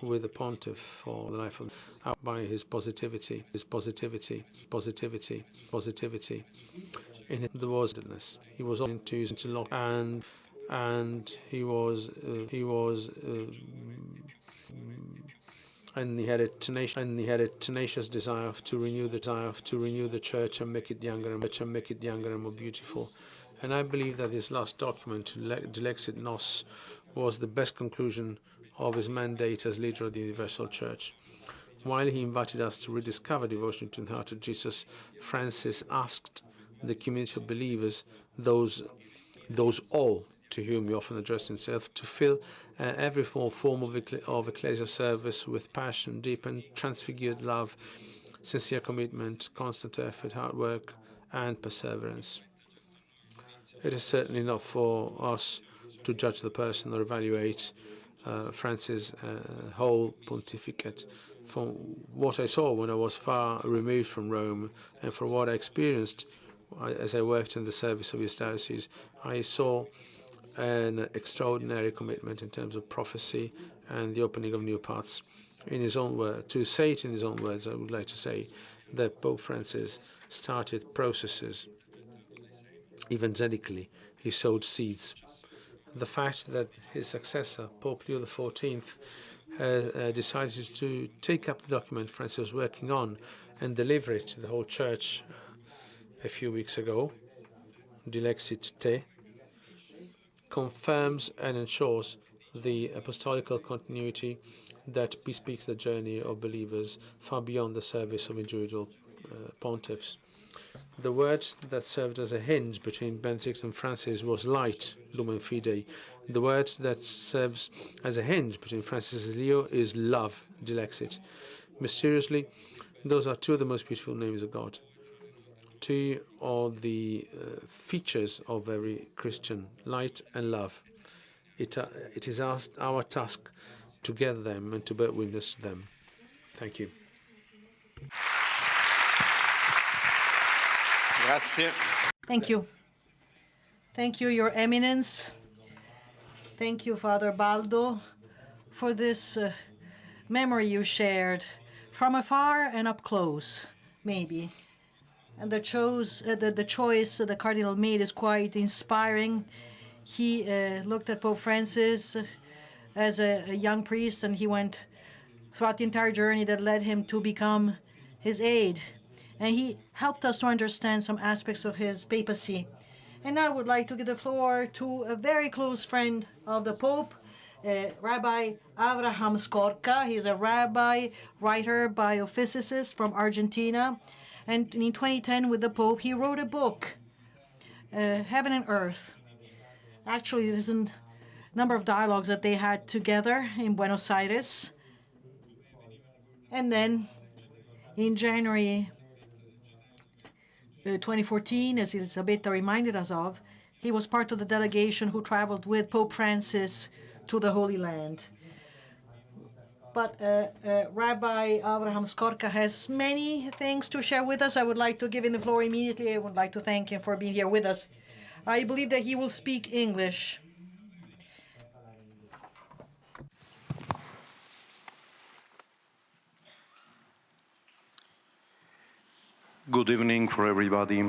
with the pontiff for the life of out by his positivity. In it there was goodness. He was on to lock and he had a tenacious desire to renew the church and make it younger and more beautiful. And I believe that this last document, Dilexit Nos, was the best conclusion of his mandate as leader of the Universal Church. While he invited us to rediscover devotion to the heart of Jesus, Francis asked the community of believers, those all to whom he often addressed himself, to fill every form of ecclesial service with passion, deep and transfigured love, sincere commitment, constant effort, hard work, and perseverance. It is certainly not for us to judge the person or evaluate Francis' whole pontificate. From what I saw when I was far removed from Rome and from what I experienced as I worked in the service of his diocese, I saw an extraordinary commitment in terms of prophecy and the opening of new paths. In his own words, to say it in his own words, I would like to say that Pope Francis started processes. Evangelically, he sowed seeds. The fact that his successor, Pope Leo XIV, decided to take up the document Francis was working on and deliver it to the whole Church a few weeks ago, Dilexit Te, confirms and ensures the apostolical continuity that bespeaks the journey of believers far beyond the service of individual pontiffs. The word that served as a hinge between Benedict and Francis was light, Lumen Fidei. The word that serves as a hinge between Francis and Leo is love, Dilexit. Mysteriously, those are two of the most beautiful names of God. Two of the features of every Christian, light and love. It is our task to get them and to bear witness to them. Thank you. Grazie. Thank you. Thank you, Your Eminence. Thank you, Father Baldo, for this memory you shared from afar and up close, maybe. And the choice the Cardinal made is quite inspiring. He looked at Pope Francis as a young priest, and he went throughout the entire journey that led him to become his aide. And he helped us to understand some aspects of his papacy. And now I would like to give the floor to a very close friend of the Pope, Rabbi Abraham Skorka. He's a rabbi, writer, biophysicist from Argentina. And in 2010, with the Pope, he wrote a book, Heaven and Earth. Actually, there's a number of dialogues that they had together in Buenos Aires. And then in January 2014, as Elisabetta reminded us of, he was part of the delegation who traveled with Pope Francis to the Holy Land. But Rabbi Abraham Skorka has many things to share with us. I would like to give him the floor immediately. I would like to thank him for being here with us. I believe that he will speak English. Good evening for everybody.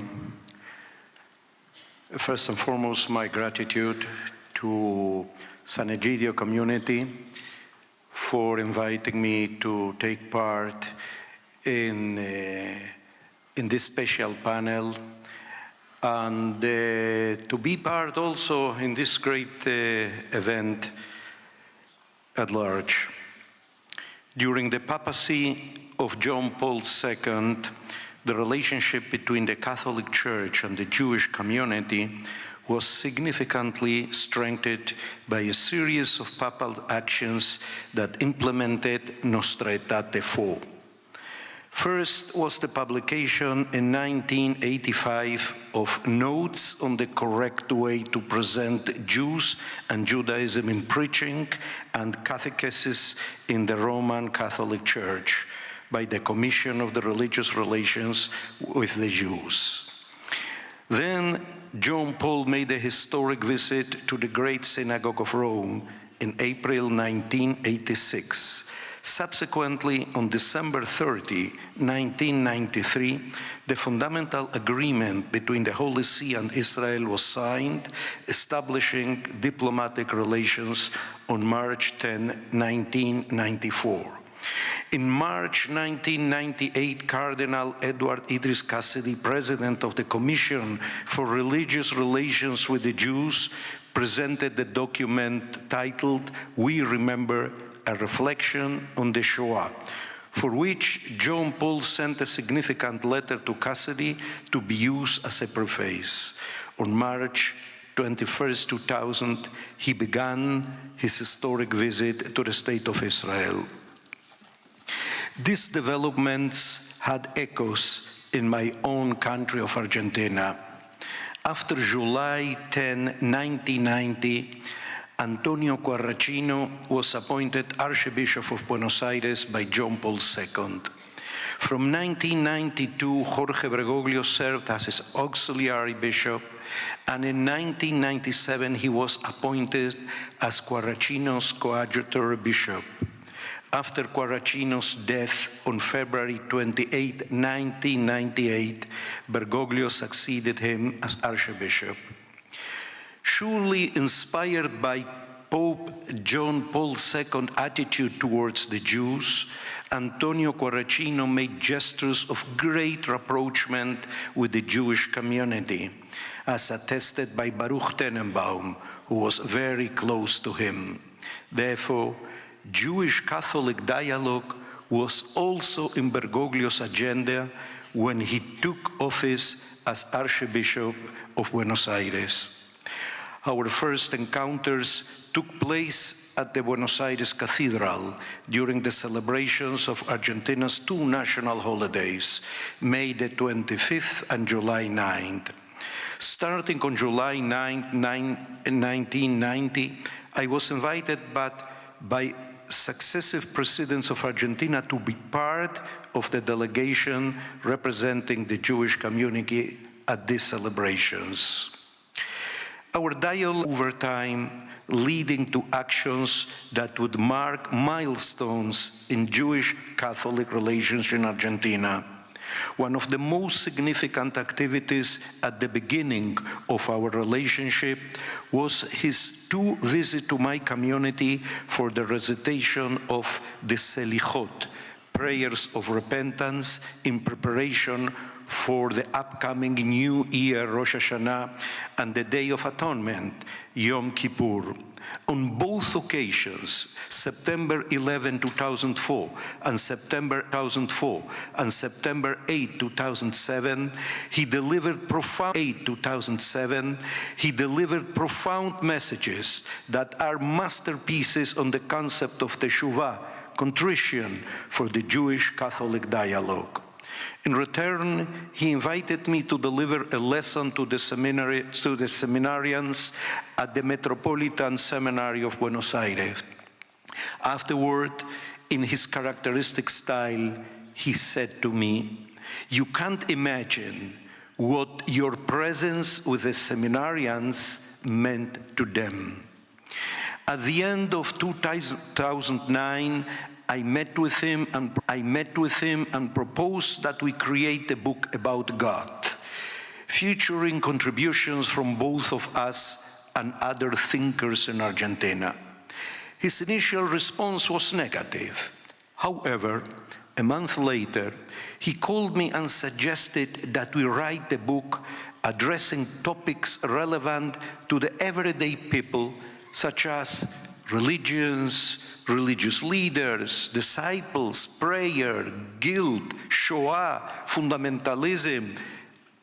First and foremost, my gratitude to Sant'Egidio community for inviting me to take part in this special panel and to be part also in this great event at large. During the papacy of John Paul II, the relationship between the Catholic Church and the Jewish community was significantly strengthened by a series of papal actions that implemented Nostra Aetate 4. First was the publication in 1985 of notes on the correct way to present Jews and Judaism in preaching and catechesis in the Roman Catholic Church by the Commission of the Religious Relations with the Jews. Then John Paul made a historic visit to the Great Synagogue of Rome in April 1986. Subsequently, on December 30, 1993, the fundamental agreement between the Holy See and Israel was signed, establishing diplomatic relations on March 10, 1994. In March 1998, Cardinal Edward Idris Cassidy, president of the Commission for Religious Relations with the Jews, presented the document titled "We Remember: A Reflection on the Shoah," for which John Paul sent a significant letter to Cassidy to be used as a preface. On March 21, 2000, he began his historic visit to the State of Israel. These developments had echoes in my own country of Argentina. After July 10, 1990, Antonio Quarracino was appointed Archbishop of Buenos Aires by John Paul II. From 1992, Jorge Bergoglio served as his auxiliary bishop, and in 1997 he was appointed as Quarracino's coadjutor bishop. After Quarracino's death on February 28, 1998, Bergoglio succeeded him as Archbishop. Surely inspired by Pope John Paul II's attitude towards the Jews, Antonio Quarracino made gestures of great rapprochement with the Jewish community, as attested by Baruch Tenenbaum, who was very close to him. Therefore, Jewish-Catholic dialogue was also in Bergoglio's agenda when he took office as Archbishop of Buenos Aires. Our first encounters took place at the Buenos Aires Cathedral during the celebrations of Argentina's two national holidays, May the 25th and July 9th. Starting on July 9, 1990, I was invited by successive presidents of Argentina to be part of the delegation representing the Jewish community at these celebrations. Our dialogue over time leading to actions that would mark milestones in Jewish-Catholic relations in Argentina. One of the most significant activities at the beginning of our relationship was his 2 visits to my community for the recitation of the Selichot, prayers of repentance in preparation for the upcoming New Year, Rosh Hashanah, and the Day of Atonement, Yom Kippur. On both occasions, September 11, 2004, and September 2004, and September 8, 2007, he delivered profound messages that are masterpieces on the concept of teshuvah, contrition, for the Jewish-Catholic dialogue. In return, he invited me to deliver a lesson to the seminarians at the Metropolitan Seminary of Buenos Aires. Afterward, in his characteristic style, he said to me, "You can't imagine what your presence with the seminarians meant to them." At the end of 2009, I met with him and proposed that we create a book about God, featuring contributions from both of us and other thinkers in Argentina. His initial response was negative. However, a month later, he called me and suggested that we write a book addressing topics relevant to the everyday people, such as religions, religious leaders, disciples, prayer, guilt, Shoah, fundamentalism,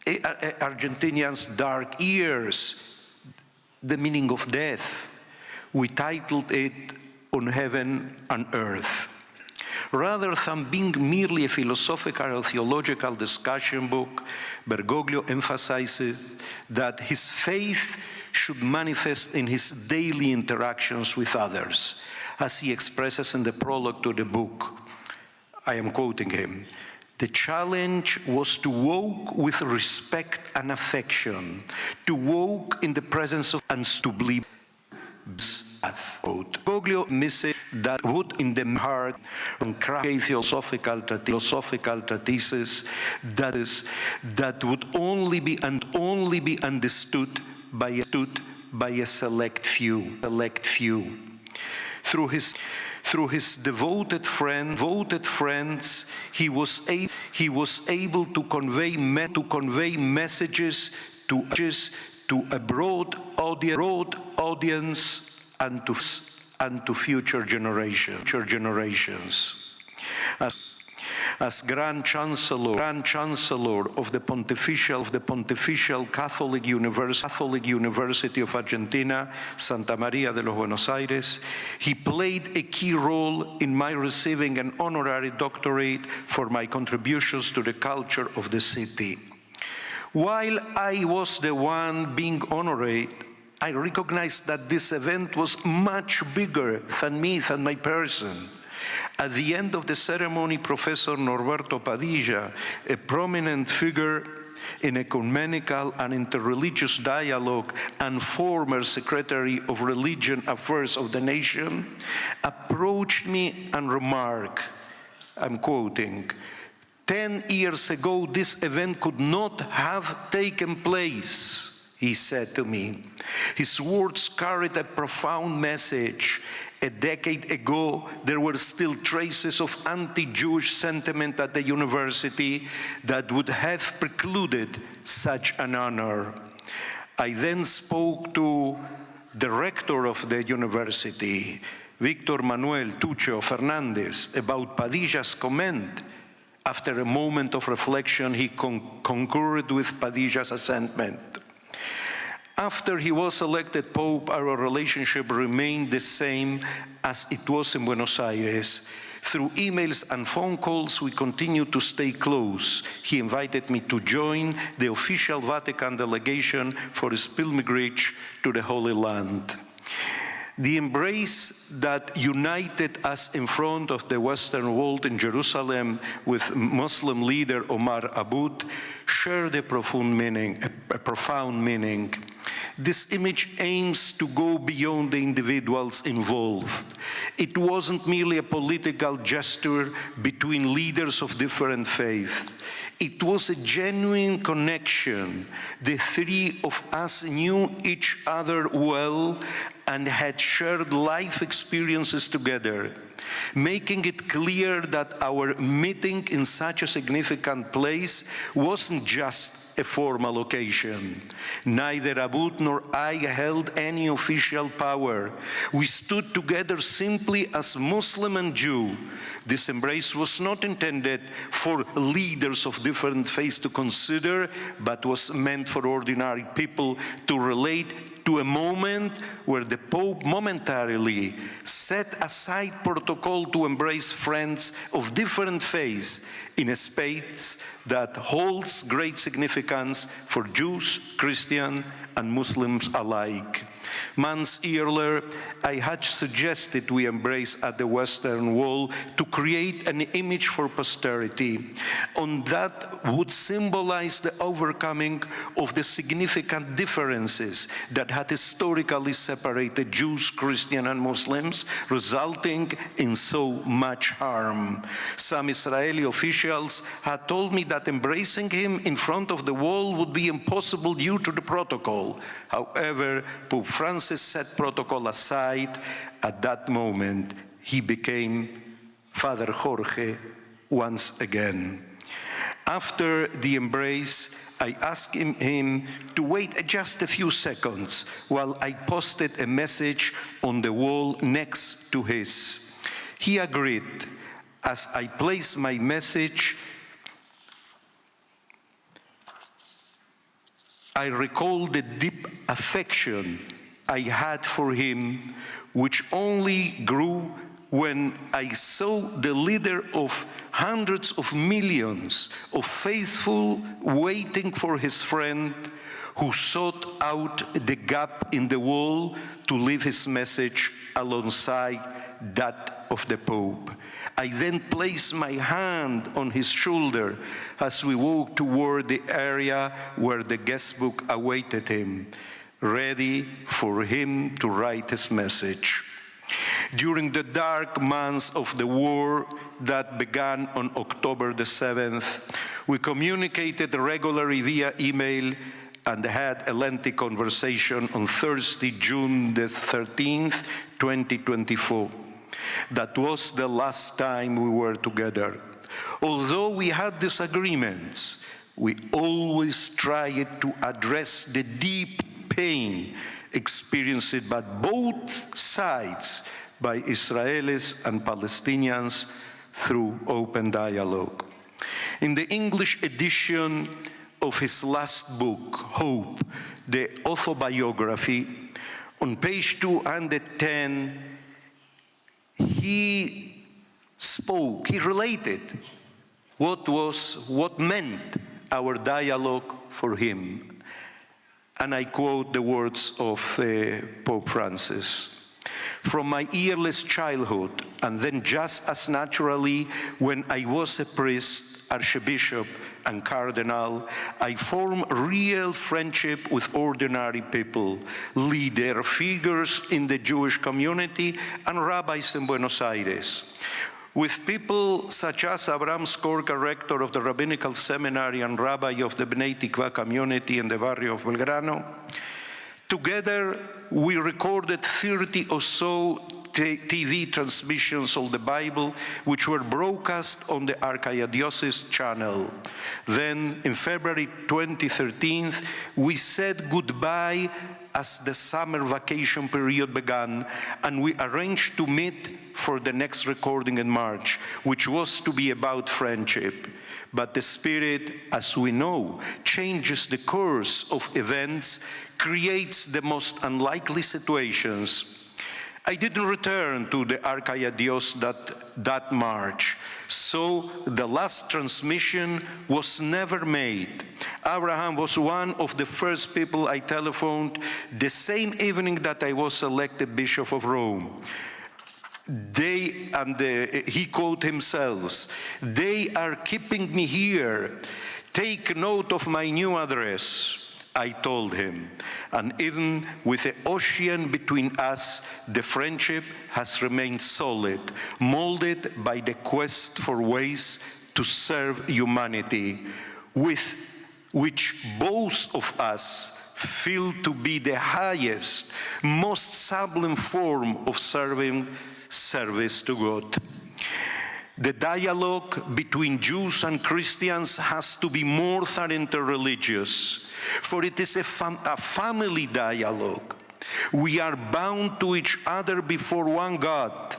Argentinians' dark years, the meaning of death. We titled it On Heaven and Earth. Rather than being merely a philosophical or theological discussion book, Bergoglio emphasizes that his faith should manifest in his daily interactions with others, as he expresses in the prologue to the book. I am quoting him. The challenge was to walk with respect and affection, to walk in the presence of and to believe. Bergoglio misses that would in the heart and craft philosophical treatises that would only be understood by a select few. Through his devoted friends, he was able to convey messages to a broad audience and to future generations. As Grand Chancellor of the Pontifical Catholic University of Argentina, Santa Maria de los Buenos Aires, he played a key role in my receiving an honorary doctorate for my contributions to the culture of the city. While I was the one being honored, I recognized that this event was much bigger than me, than my person. At the end of the ceremony, Professor Norberto Padilla, a prominent figure in ecumenical and interreligious dialogue and former Secretary of Religion Affairs of the nation, approached me and remarked, I'm quoting, 10 years ago, this event could not have taken place, he said to me. His words carried a profound message. A decade ago, there were still traces of anti-Jewish sentiment at the university that would have precluded such an honor. I then spoke to the rector of the university, Victor Manuel Tucho Fernandez, about Padilla's comment. After a moment of reflection, he concurred with Padilla's assessment. After he was elected Pope, our relationship remained the same as it was in Buenos Aires. Through emails and phone calls, we continued to stay close. He invited me to join the official Vatican delegation for his pilgrimage to the Holy Land. The embrace that united us in front of the Western world in Jerusalem with Muslim leader Omar Aboud shared a profound meaning. This image aims to go beyond the individuals involved. It wasn't merely a political gesture between leaders of different faiths. It was a genuine connection. The three of us knew each other well and had shared life experiences together, making it clear that our meeting in such a significant place wasn't just a formal occasion. Neither Abud nor I held any official power. We stood together simply as Muslim and Jew. This embrace was not intended for leaders of different faiths to consider, but was meant for ordinary people to relate to a moment where the Pope momentarily set aside protocol to embrace friends of different faiths in a space that holds great significance for Jews, Christians, and Muslims alike. Months earlier, I had suggested we embrace at the Western Wall to create an image for posterity, and that would symbolize the overcoming of the significant differences that had historically separated Jews, Christians, and Muslims, resulting in so much harm. Some Israeli officials had told me that embracing him in front of the wall would be impossible due to the protocol. However, Pope Francis set protocol aside. At that moment, he became Father Jorge once again. After the embrace, I asked him to wait just a few seconds while I posted a message on the wall next to his. He agreed. As I placed my message, I recalled the deep affection I had for him, which only grew when I saw the leader of hundreds of millions of faithful waiting for his friend who sought out the gap in the wall to leave his message alongside that of the Pope. I then placed my hand on his shoulder as we walked toward the area where the guest book awaited him, ready for him to write his message. During the dark months of the war that began on October the 7th, we communicated regularly via email and had a lengthy conversation on Thursday, June the 13th, 2024. That was the last time we were together. Although we had disagreements, we always tried to address the deep pain experienced by both sides, by Israelis and Palestinians, through open dialogue. In the English edition of his last book, Hope, the autobiography, on page 210, he spoke, he related what meant our dialogue for him. And I quote the words of Pope Francis. From my earliest childhood, and then just as naturally when I was a priest, archbishop, and cardinal, I formed real friendship with ordinary people, leader figures in the Jewish community, and rabbis in Buenos Aires. With people such as Abraham Skorka, rector of the Rabbinical Seminary and rabbi of the Bnei Tikva community in the barrio of Belgrano. Together, we recorded 30 or so TV transmissions of the Bible, which were broadcast on the Archdiocese channel. Then, in February 2013, we said goodbye as the summer vacation period began, and we arranged to meet for the next recording in March, which was to be about friendship. But the Spirit, as we know, changes the course of events, creates the most unlikely situations. I didn't return to the Archdiocese that March, so the last transmission was never made. Abraham was one of the first people I telephoned the same evening that I was elected Bishop of Rome. He quoted himself, "They are keeping me here. Take note of my new address." I told him. And even with the ocean between us, the friendship has remained solid, molded by the quest for ways to serve humanity, with which both of us feel to be the highest, most sublime form of service to God. The dialogue between Jews and Christians has to be more than interreligious, for it is a family dialogue. We are bound to each other before one God,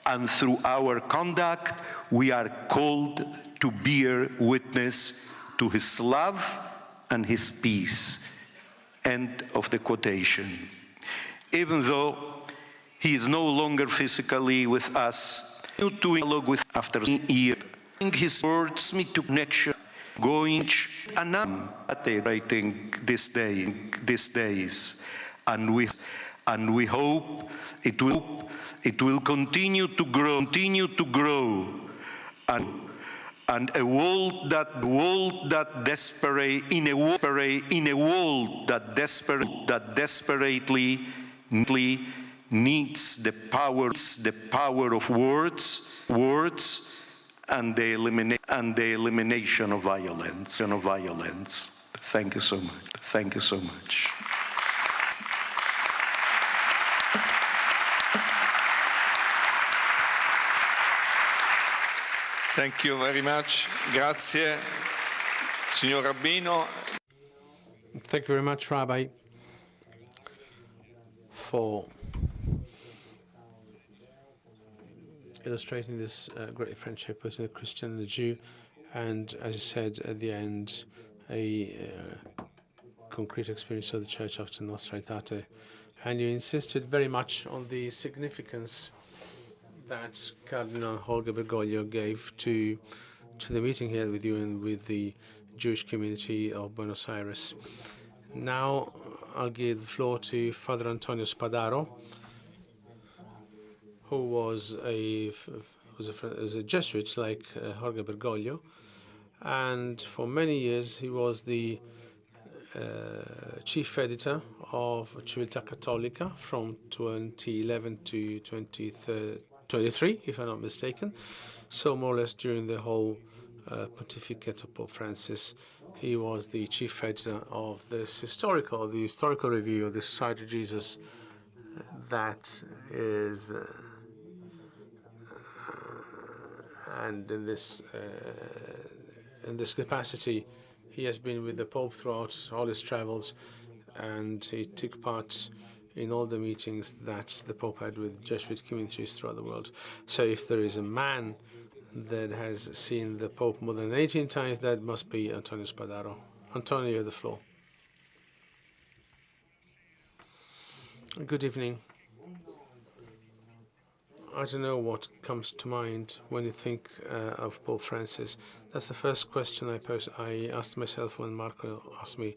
and through our conduct, we are called to bear witness to His love and His peace. End of the quotation. Even though He is no longer physically with us, to dialogue with after years, His words me to connection, going and writing these days, and we hope it will continue to grow, and a world that desperately needs the power of words and the elimination of violence. Thank you so much. Thank you so much. Thank you very much. Grazie, signor Rabbino. Thank you very much, Rabbi, for illustrating this great friendship between a Christian and a Jew, and as you said at the end, a concrete experience of the Church of the Nostra Aetate. And you insisted very much on the significance that Cardinal Jorge Bergoglio gave to the meeting here with you and with the Jewish community of Buenos Aires. Now I'll give the floor to Father Antonio Spadaro, who was a Jesuit like Jorge Bergoglio, and for many years he was the chief editor of Civiltà Cattolica from 2011 to 2023, if I'm not mistaken. So more or less during the whole pontificate of Pope Francis, he was the chief editor of this historical review of the Society of Jesus that is. And in this capacity, he has been with the Pope throughout all his travels, and he took part in all the meetings that the Pope had with Jesuit communities throughout the world. So if there is a man that has seen the Pope more than 18 times, that must be Antonio Spadaro. Antonio, you have the floor. Good evening. I don't know what comes to mind when you think of Pope Francis. That's the first question I asked myself when Marco asked me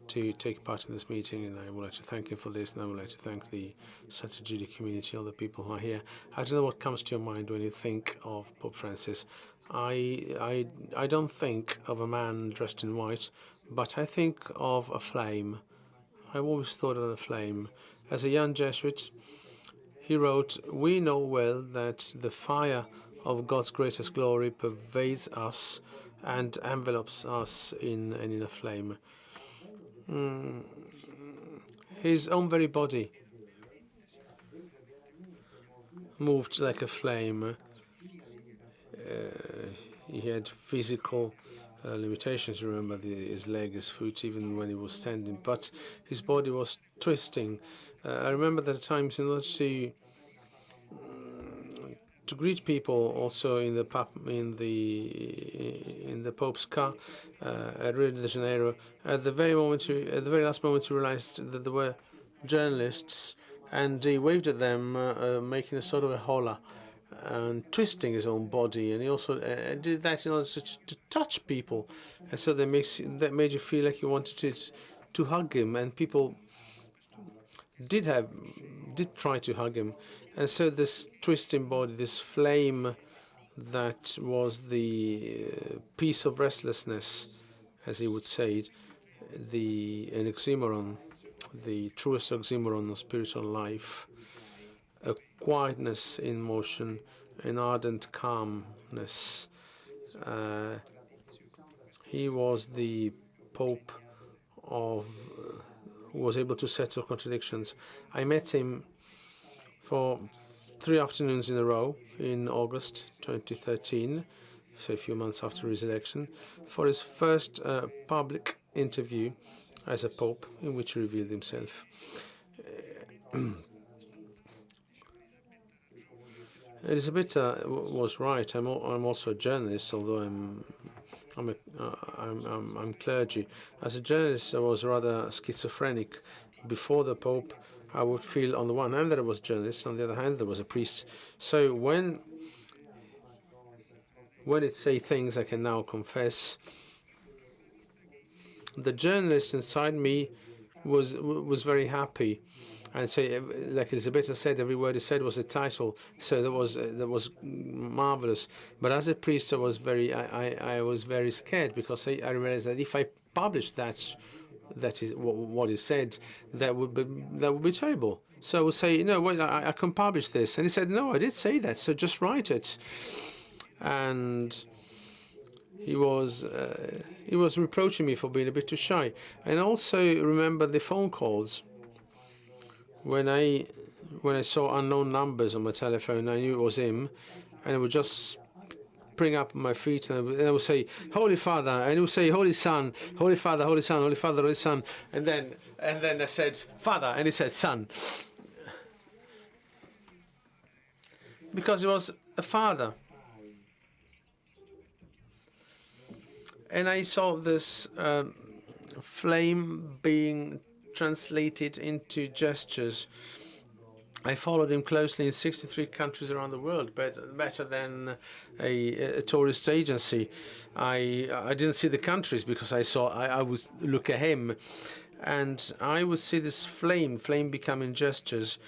to take part in this meeting, and I would like to thank him for this, and I would like to thank the Sant'Egidio community, all the people who are here. I don't know what comes to your mind when you think of Pope Francis. I don't think of a man dressed in white, but I think of a flame. I've always thought of a flame. As a young Jesuit, he wrote, "We know well that the fire of God's greatest glory pervades us and envelops us in a flame." His own very body moved like a flame. He had physical limitations. Remember, his leg, his foot, even when he was standing, but his body was twisting. I remember that at times, in order to greet people, also in the Pope's car at Rio de Janeiro, at the very last moment, he realized that there were journalists, and he waved at them, making a sort of a hola, and twisting his own body, and he also did that in order to touch people, and so that made you feel like you wanted to hug him, and people did try to hug him. And so this twisting body, this flame that was the piece of restlessness, as he would say it, an oxymoron, the truest oxymoron of spiritual life, a quietness in motion, an ardent calmness. He was the Pope of who was able to settle contradictions. I met him for 3 afternoons in a row in August 2013, so a few months after his election, for his first public interview as a Pope, in which he revealed himself. Elisabetta was right. I'm also a journalist, although I'm clergy. As a journalist, I was rather schizophrenic. Before the Pope, I would feel on the one hand that I was a journalist, on the other hand, there was a priest. So when it say things I can now confess, the journalist inside me was very happy, and so, like Elisabetta said, every word he said was a title. So that was marvelous. But as a priest, I was very scared, because I realized that if I published that is what he said, that would be terrible. So I would say, no, wait, I can publish this, and he said, no, I did say that, so just write it. And he was reproaching me for being a bit too shy. And also remember the phone calls. When I saw unknown numbers on my telephone, I knew it was him, and I would just spring up on my feet, and I would say, Holy Father, and he would say, Holy Son, Holy Father, Holy Son, Holy Father, Holy Son, and then I said, Father, and he said, Son, because he was a father. And I saw this flame being translated into gestures. I followed him closely in 63 countries around the world, better than a tourist agency. I didn't see the countries because I would look at him, and I would see this flame becoming gestures,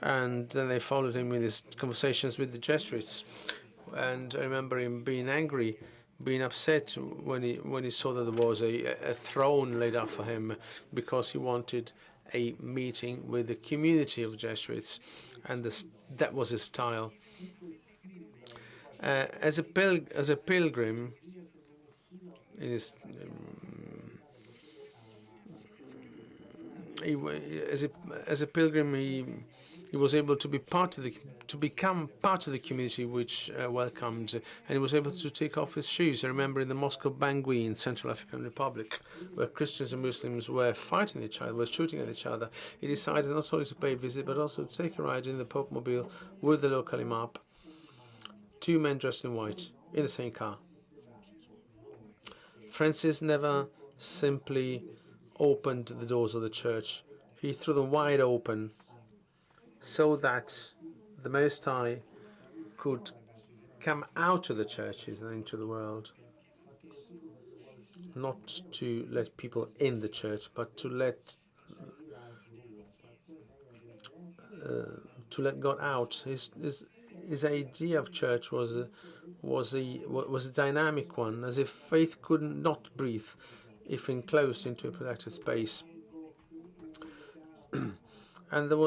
and then I followed him in his conversations with the Jesuits. And I remember him being angry, being upset when he saw that there was a throne laid out for him, because he wanted a meeting with the community of Jesuits, and that was his style. As a pilgrim, in his as a pilgrim, he was able to become part of the community which welcomed, and he was able to take off his shoes. I remember in the Mosque of Bangui in Central African Republic, where Christians and Muslims were fighting each other, were shooting at each other, he decided not only to pay a visit, but also to take a ride in the Pope Mobile with the local imam, 2 men dressed in white, in the same car. Francis never simply opened the doors of the church. He threw them wide open, so that the Most High could come out of the churches and into the world. Not to let people in the church, but to let God out. His idea of church was a dynamic one, as if faith could not breathe if enclosed into a protected space. And there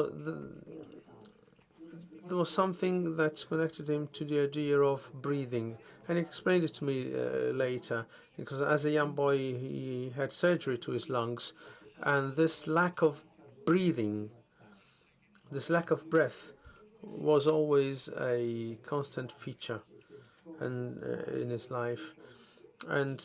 was something that connected him to the idea of breathing, and he explained it to me later, because as a young boy he had surgery to his lungs, and this lack of breathing, this lack of breath, was always a constant feature in his life. And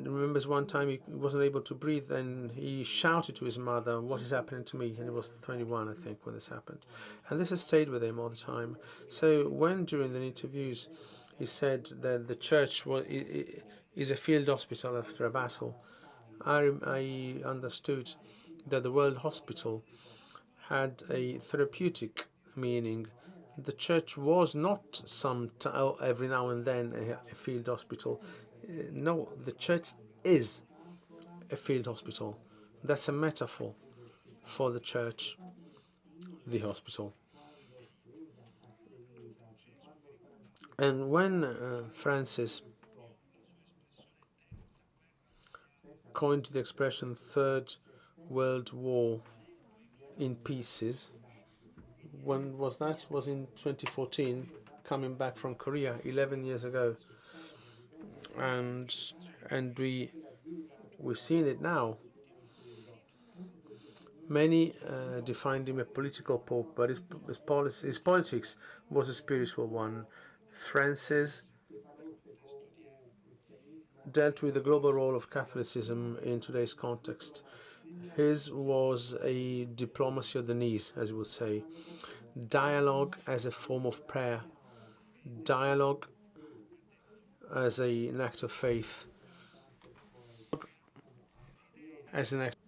remembers one time he wasn't able to breathe, and he shouted to his mother, "What is happening to me?" And he was 21, I think, when this happened. And this has stayed with him all the time. So when during the interviews he said that the church is a field hospital after a battle, I understood that the World Hospital had a therapeutic meaning. The church was not every now and then a field hospital. No, the church is a field hospital. That's a metaphor for the church, the hospital. And when Francis coined the expression Third World War in pieces. When was that? Was in 2014, coming back from Korea 11 years ago. And we've seen it now. Many defined him a political pope, but his politics was a spiritual one. Francis dealt with the global role of Catholicism in today's context. His was a diplomacy of the knees, as we would say. Dialogue as a form of prayer. Dialogue as an act of faith. As an act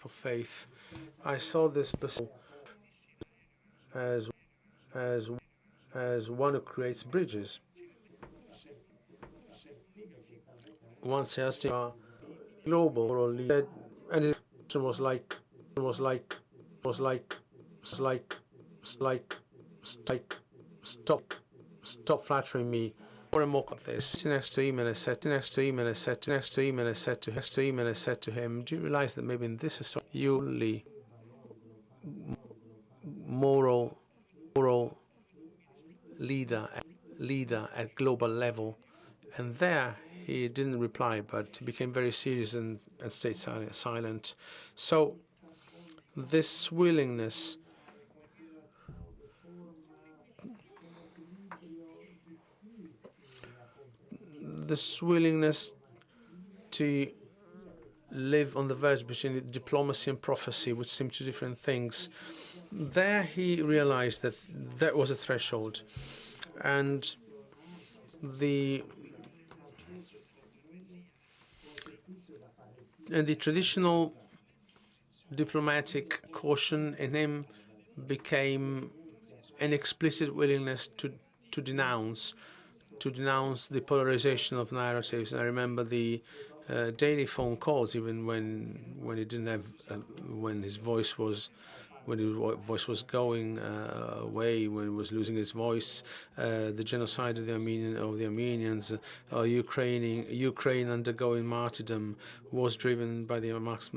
of faith. I saw this as one who creates bridges. Once he asked him global moral leader, and his question was like stop flattering me. More and more of this. Next to him, and I said to him, do you realize that maybe in this story you only moral leader at global level? And there he didn't reply, but he became very serious and stayed silent. So this willingness to live on the verge between diplomacy and prophecy, which seem two different things. There he realized that that was a threshold, and the traditional diplomatic caution in him became an explicit willingness to denounce the polarization of narratives. I remember the daily phone calls, even when he didn't have, when his voice was going away, when he was losing his voice, the genocide of the Armenians, Ukraine undergoing martyrdom was driven by the arms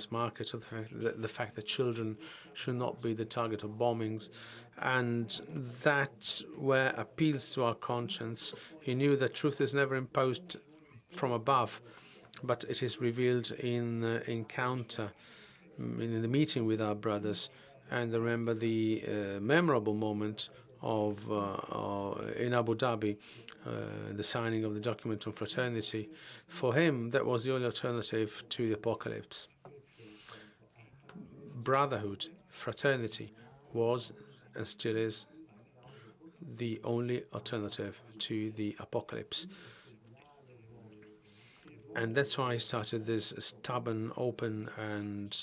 market, of the fact that children should not be the target of bombings, and that were appeals to our conscience. He knew that truth is never imposed from above, but it is revealed in encounter, in the meeting with our brothers. And I remember the memorable moment of in Abu Dhabi, the signing of the document on fraternity. For him, that was the only alternative to the apocalypse. Brotherhood, fraternity, was and still is the only alternative to the apocalypse. And that's why I started this stubborn, open, and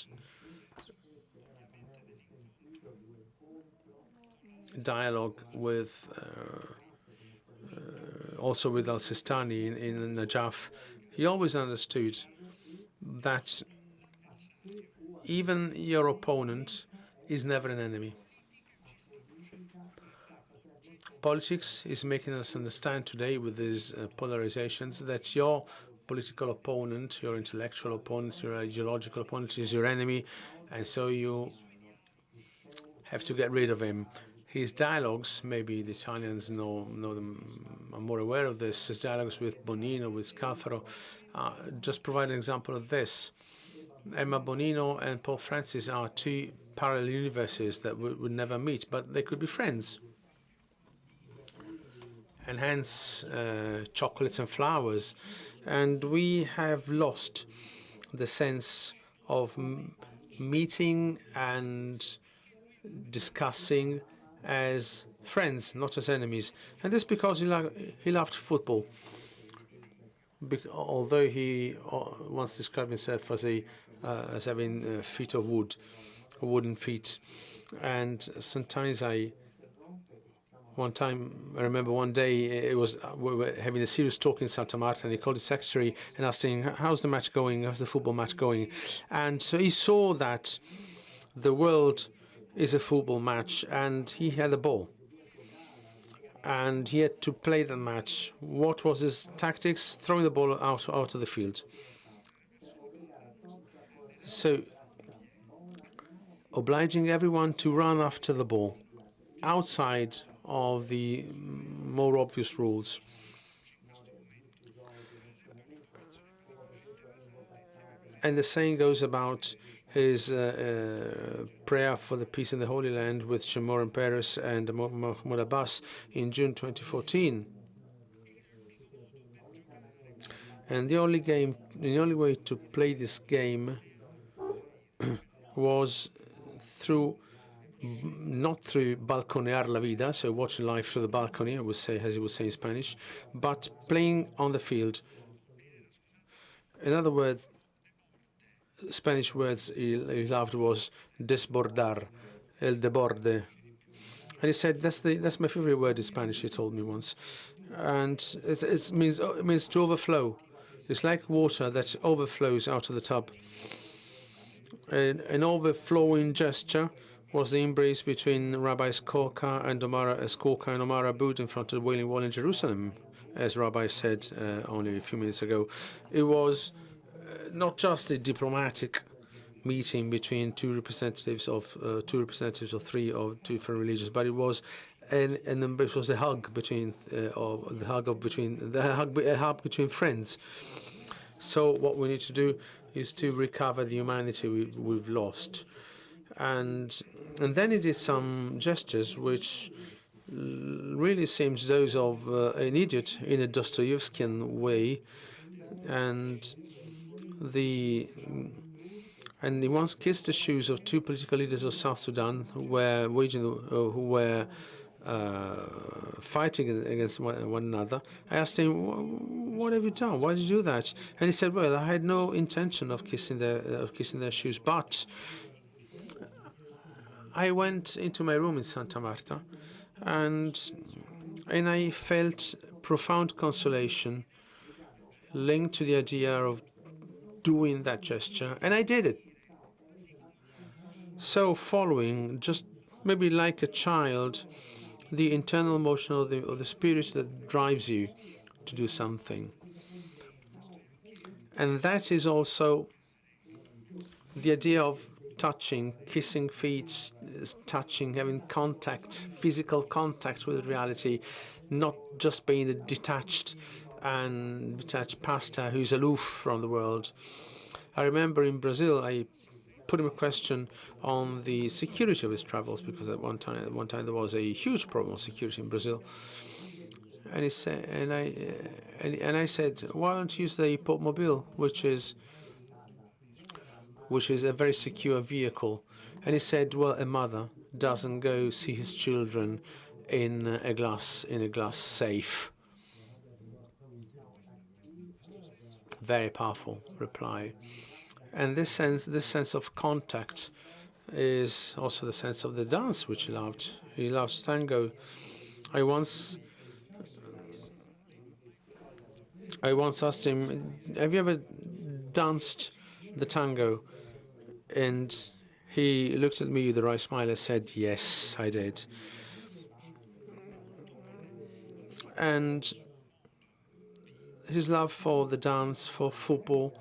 dialogue with also with Al-Sistani in Najaf. He always understood that even your opponent is never an enemy. Politics is making us understand today with these polarizations that your political opponent, your intellectual opponent, your ideological opponent is your enemy, and so you have to get rid of him. His dialogues, maybe the Italians know them, are more aware of this, his dialogues with Bonino, with Scalfaro, just provide an example of this. Emma Bonino and Pope Francis are two parallel universes that would never meet, but they could be friends. And hence chocolates and flowers. And we have lost the sense of meeting and discussing as friends, not as enemies. And this because he loved football. Although he once described himself as having feet of wood, wooden feet. And sometimes one time, I remember one day, we were having a serious talk in Santa Marta, and he called his secretary and asked him, how's the match going? How's the football match going? And so he saw that the world is a football match, and he had the ball. and he had to play the match. What was his tactics? Throwing the ball out of the field. So obliging everyone to run after the ball outside of the more obvious rules. And the saying goes about his prayer for the peace in the Holy Land with Shimon Peres and Mahmoud Abbas in June 2014. And the only way to play this game was not through balconear la vida, so watching life through the balcony, I would say, as he would say in Spanish, but playing on the field. In other words, Spanish words he loved was desbordar, el deborde. And he said, that's my favorite word in Spanish, he told me once. And it means to overflow. It's like water that overflows out of the tub. An overflowing gesture was the embrace between Rabbi Skorka and Omar Aboud in front of the Wailing Wall in Jerusalem, as Rabbi said only a few minutes ago. It was not just a diplomatic meeting between two representatives of three of different religions, but it was a hug between friends. So what we need to do is to recover the humanity we've lost, and then it is some gestures which really seems those of an idiot in a Dostoevskian way, and he once kissed the shoes of two political leaders of South Sudan who were fighting against one another. I asked him, "What have you done? Why did you do that?" And he said, "Well, I had no intention of kissing their shoes, but I went into my room in Santa Marta, and I felt profound consolation linked to the idea of doing that gesture, and I did it." So following, just maybe like a child, the internal motion of the spirit that drives you to do something. And that is also the idea of touching, kissing feet, touching, having contact, physical contact with reality, not just being a detached pastor who's aloof from the world. I remember in Brazil, I put him a question on the security of his travels, because at one time there was a huge problem of security in Brazil. And he said, and I said, "Why don't you use the Mobile, which is a very secure vehicle?" And he said, "Well, a mother doesn't go see his children in a glass safe." Very powerful reply. And this sense of contact is also the sense of the dance which he loved. He loves tango. I once asked him, "Have you ever danced the tango?" And he looked at me with a wry smile and said, "Yes, I did." And his love for the dance, for football,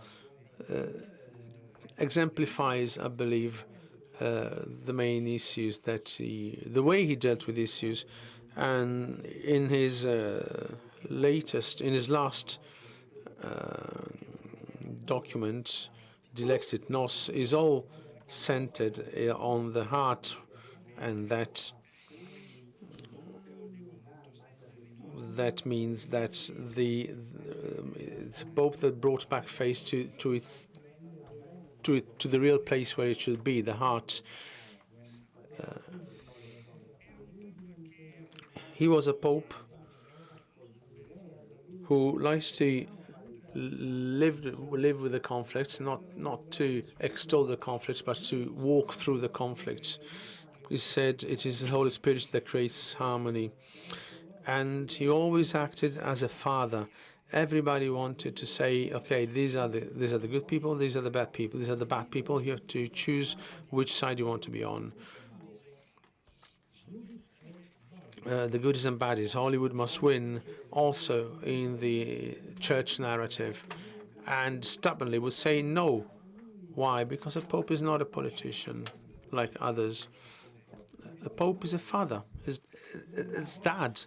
exemplifies, I believe, the main issues the way he dealt with issues. And in his last document, Dilexit Nos, is all centered on the heart, and that means that it's both that brought back faith to the real place where it should be, the heart. He was a pope who likes to live with the conflicts, not to extol the conflicts, but to walk through the conflicts. He said it is the Holy Spirit that creates harmony, and he always acted as a father. Everybody wanted to say, "Okay, these are the good people, these are the bad people, these are the bad people. You have to choose which side you want to be on." the goodies and baddies. Hollywood must win also in the church narrative, and stubbornly would say no. Why? Because a pope is not a politician like others. A pope is a father, it's dad,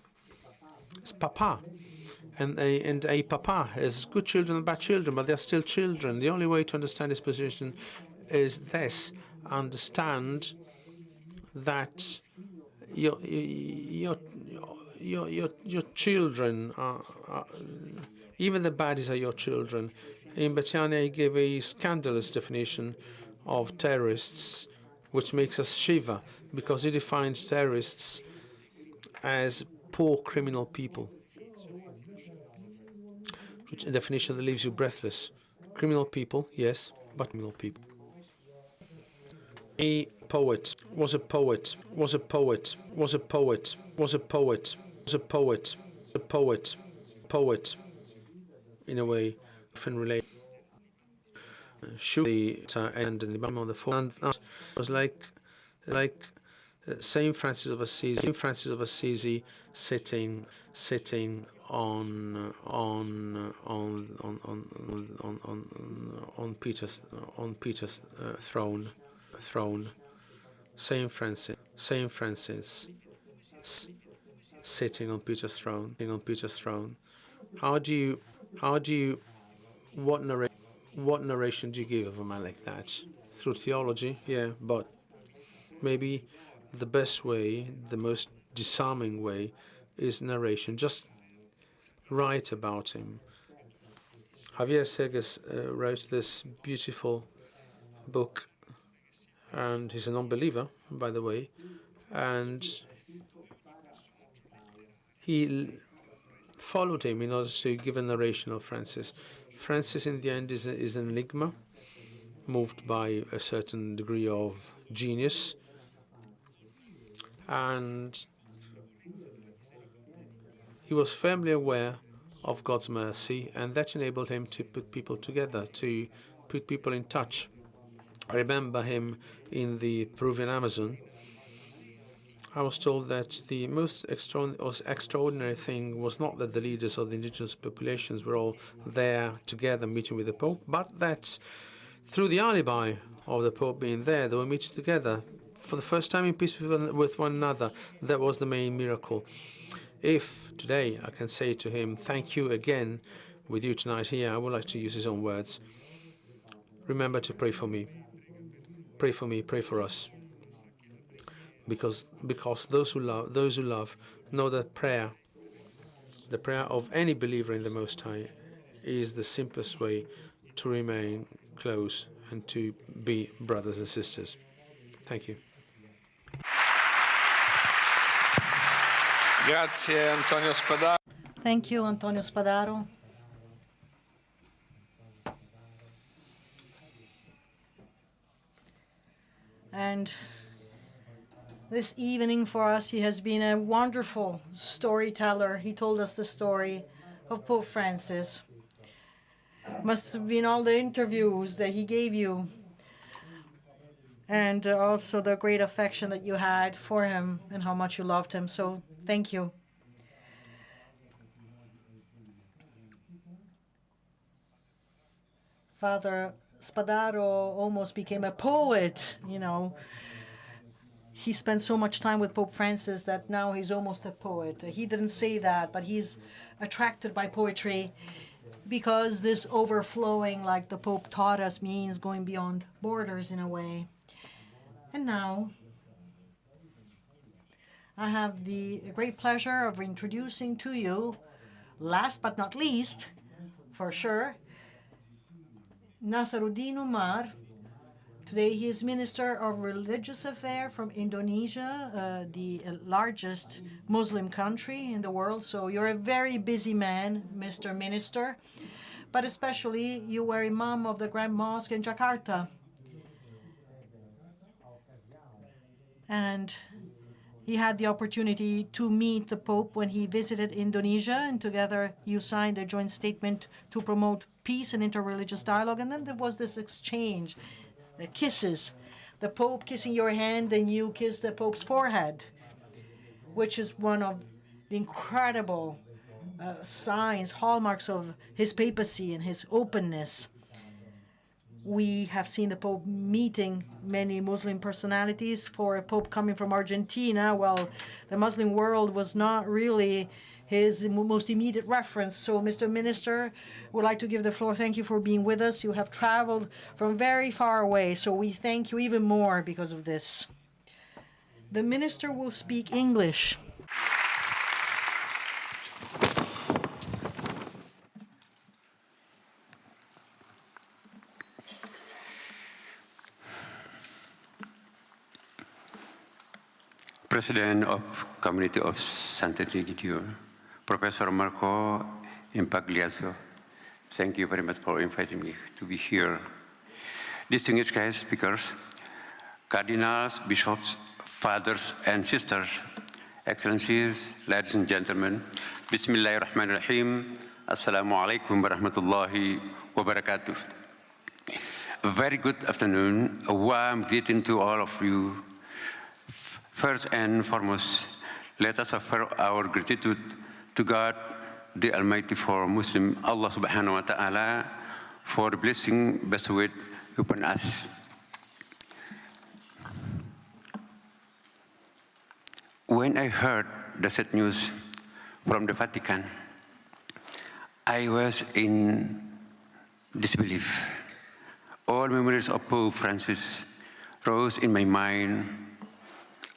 it's papa. And a papa has good children and bad children, but they're still children. The only way to understand his position is this: understand that your children are even the baddies are your children. In Batiana, he gave a scandalous definition of terrorists, which makes us shiver, because he defines terrorists as poor criminal people, which a definition that leaves you breathless. Criminal people, yes, but criminal people. A poet was a poet, was a poet, was a poet, was a poet, was a poet, a poet, poet, in a way, often relate. Shoot the end and the bottom on the phone was like Saint Francis of Assisi, sitting on Peter's throne. Saint Francis sitting on Peter's throne. How do you what narration do you give of a man like that? Through theology, yeah, but maybe the best way, the most disarming way, is narration. Just write about him. Javier Segas wrote this beautiful book, and he's a non-believer, by the way, and he followed him in order to give a narration of Francis. Francis, in the end, is an enigma, moved by a certain degree of genius, and he was firmly aware of God's mercy, and that enabled him to put people together, to put people in touch. I remember him in the Peruvian Amazon. I was told that the most extraordinary thing was not that the leaders of the indigenous populations were all there together meeting with the Pope, but that through the alibi of the Pope being there, they were meeting together for the first time in peace with one another. That was the main miracle. If today I can say to him, thank you again with you tonight here, I would like to use his own words. Remember to pray for me. Pray for me, pray for us. Because those who love know that prayer, the prayer of any believer in the Most High, is the simplest way to remain close and to be brothers and sisters. Thank you. Grazie Antonio Spadaro. Thank you, Antonio Spadaro. And this evening for us, he has been a wonderful storyteller. He told us the story of Pope Francis. Must have been all the interviews that he gave you, and also the great affection that you had for him and how much you loved him. So thank you. Father Spadaro almost became a poet, you know. He spent so much time with Pope Francis that now he's almost a poet. He didn't say that, but he's attracted by poetry because this overflowing, like the Pope taught us, means going beyond borders in a way. And now I have the great pleasure of introducing to you, last but not least, for sure, Nasaruddin Umar. Today he is Minister of Religious Affairs from Indonesia, the largest Muslim country in the world. So you're a very busy man, Mr. Minister, but especially you were Imam of the Grand Mosque in Jakarta. And he had the opportunity to meet the Pope when he visited Indonesia, and together you signed a joint statement to promote peace and interreligious dialogue. And then there was this exchange, the kisses, the Pope kissing your hand and you kiss the Pope's forehead. which is one of the incredible signs, hallmarks of his papacy and his openness. We have seen the Pope meeting many Muslim personalities. For a Pope coming from Argentina, well, the Muslim world was not really his most immediate reference. So, Mr. Minister, would like to give the floor. Thank you for being with us. You have traveled from very far away, so we thank you even more because of this. The Minister will speak English. President of Community of Sant'Egidio, Professor Marco Impagliazzo, thank you very much for inviting me to be here. Distinguished guest speakers, cardinals, bishops, fathers and sisters, excellencies, ladies and gentlemen, Bismillahirrahmanirrahim, Assalamu alaikum warahmatullahi wabarakatuh. A very good afternoon, a warm greeting to all of you. First and foremost, let us offer our gratitude to God, the Almighty, for Muslim, Allah subhanahu wa ta'ala, for the blessing bestowed upon us. When I heard the sad news from the Vatican, I was in disbelief. All memories of Pope Francis rose in my mind.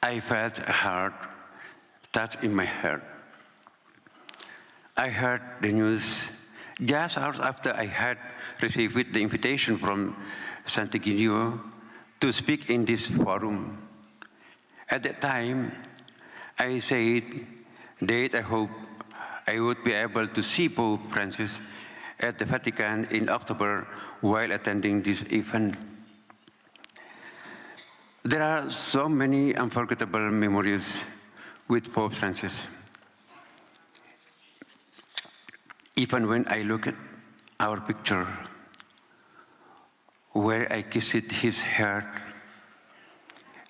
I felt a heart touch in my heart. I heard the news just hours after I had received the invitation from Sant'Egidio to speak in this forum. At that time, I said that I hope I would be able to see Pope Francis at the Vatican in October while attending this event. There are so many unforgettable memories with Pope Francis. Even when I look at our picture, where I kissed his heart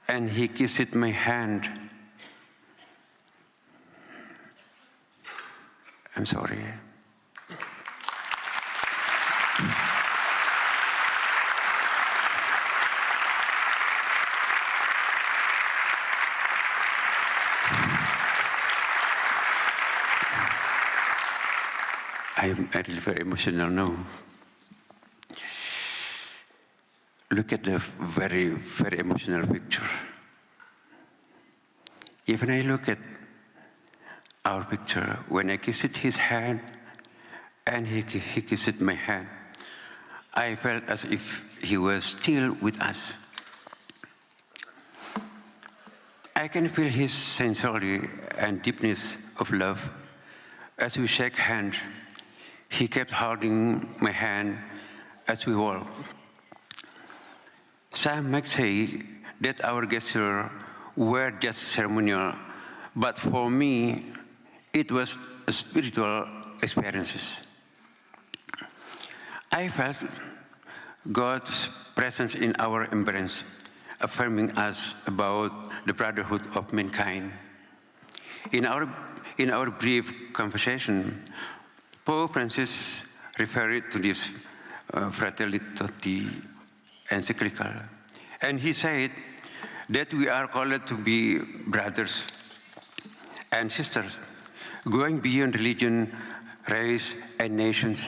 and he kissed my hand, I'm sorry. I am really very emotional now. Look at the very, very emotional picture. Even I look at our picture, when I kissed his hand and he kissed my hand, I felt as if he was still with us. I can feel his sincerity and deepness of love as we shake hands. He kept holding my hand as we walked. Some might say that our gestures were just ceremonial, but for me, it was a spiritual experience. I felt God's presence in our embrace, affirming us about the brotherhood of mankind. In our brief conversation, Pope Francis referred to this Fratelli Tutti encyclical, and he said that we are called to be brothers and sisters, going beyond religion, race, and nations.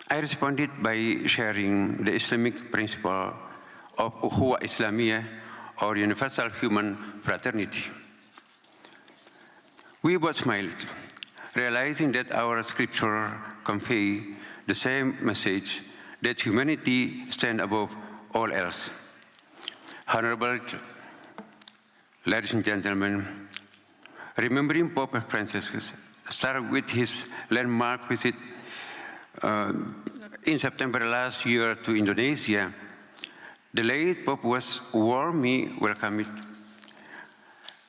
I responded by sharing the Islamic principle of Ukhuwa Islamiyah, or universal human fraternity. We both smiled, realizing that our scripture convey the same message, that humanity stands above all else. Honorable ladies and gentlemen, remembering Pope Francis started with his landmark visit in September last year to Indonesia. The late Pope was warmly welcomed.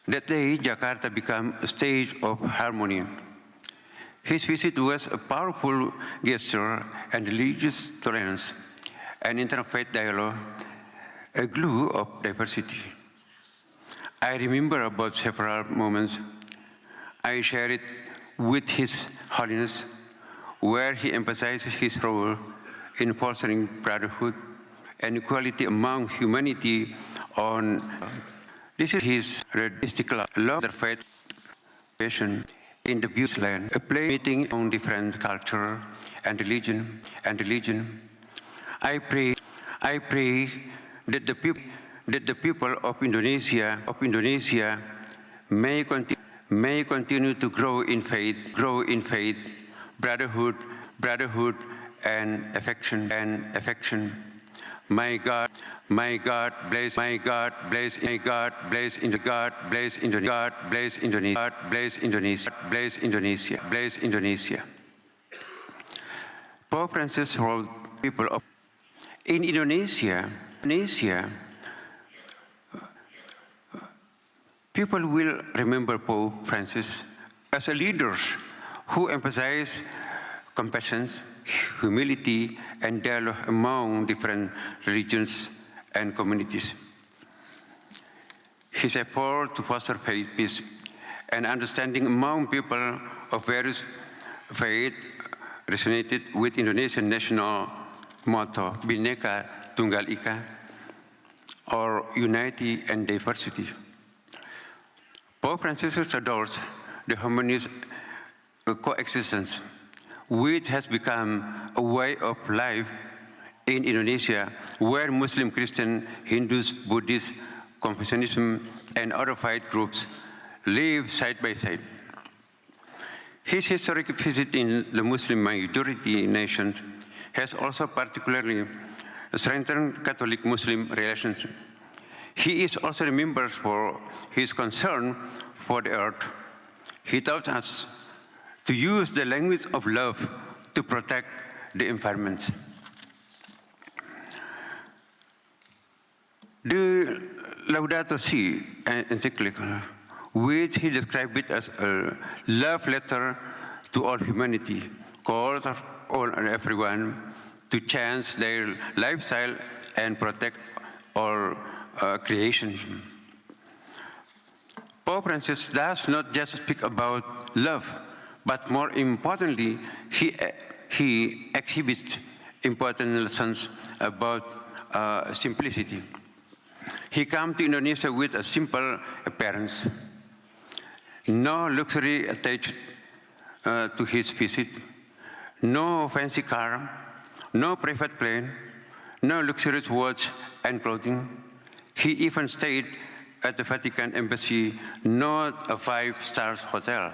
That day, Jakarta became a stage of harmony. His visit was a powerful gesture and religious tolerance, an interfaith dialogue, a glue of diversity. I remember about several moments I shared it with His Holiness, where he emphasizes his role in fostering brotherhood and equality among humanity on this is his realistic love of faith in the beautiful land, a place meeting on different culture and religion. I pray that the people of Indonesia may continue to grow in faith, brotherhood, and affection. May God bless Indonesia. Pope Francis wrote people of in Indonesia, people will remember Pope Francis as a leader who emphasized compassion, humility, and dialogue among different religions and communities. His effort to foster faith, peace, and understanding among people of various faiths resonated with Indonesian national motto, Bhinneka Tunggal Ika, or unity and diversity. Pope Francis adores the harmonious coexistence, which has become a way of life in Indonesia, where Muslim, Christian, Hindus, Buddhists, Confucianism, and other faith groups live side by side. His historic visit in the Muslim majority nations has also particularly strengthened Catholic-Muslim relations. He is also remembered for his concern for the earth. He taught us to use the language of love to protect the environment. The Laudato Si encyclical, which he described it as a love letter to all humanity, calls on everyone to change their lifestyle and protect all creation. Pope Francis does not just speak about love, but more importantly, he exhibits important lessons about simplicity. He came to Indonesia with a simple appearance. No luxury attached to his visit, no fancy car, no private plane, no luxurious watch and clothing. He even stayed at the Vatican embassy, not a 5-star hotel.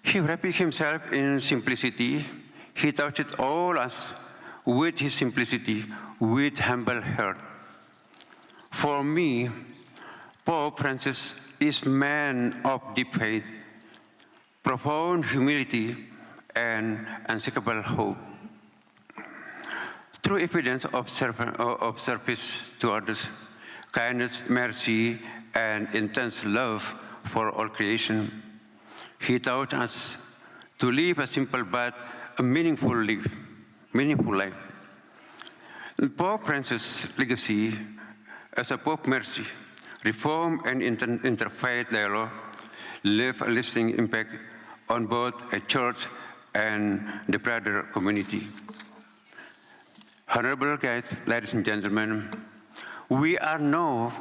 He wrapped himself in simplicity. He touched all us with his simplicity, with humble heart. For me, Pope Francis is man of deep faith, profound humility, and unshakable hope. Through evidence of service to others, kindness, mercy, and intense love for all creation, he taught us to live a simple but a meaningful life. Pope Francis' legacy as a Pope Mercy, reform and interfaith dialogue left a lasting impact on both a church and the broader community. Honorable guests, ladies and gentlemen, we are now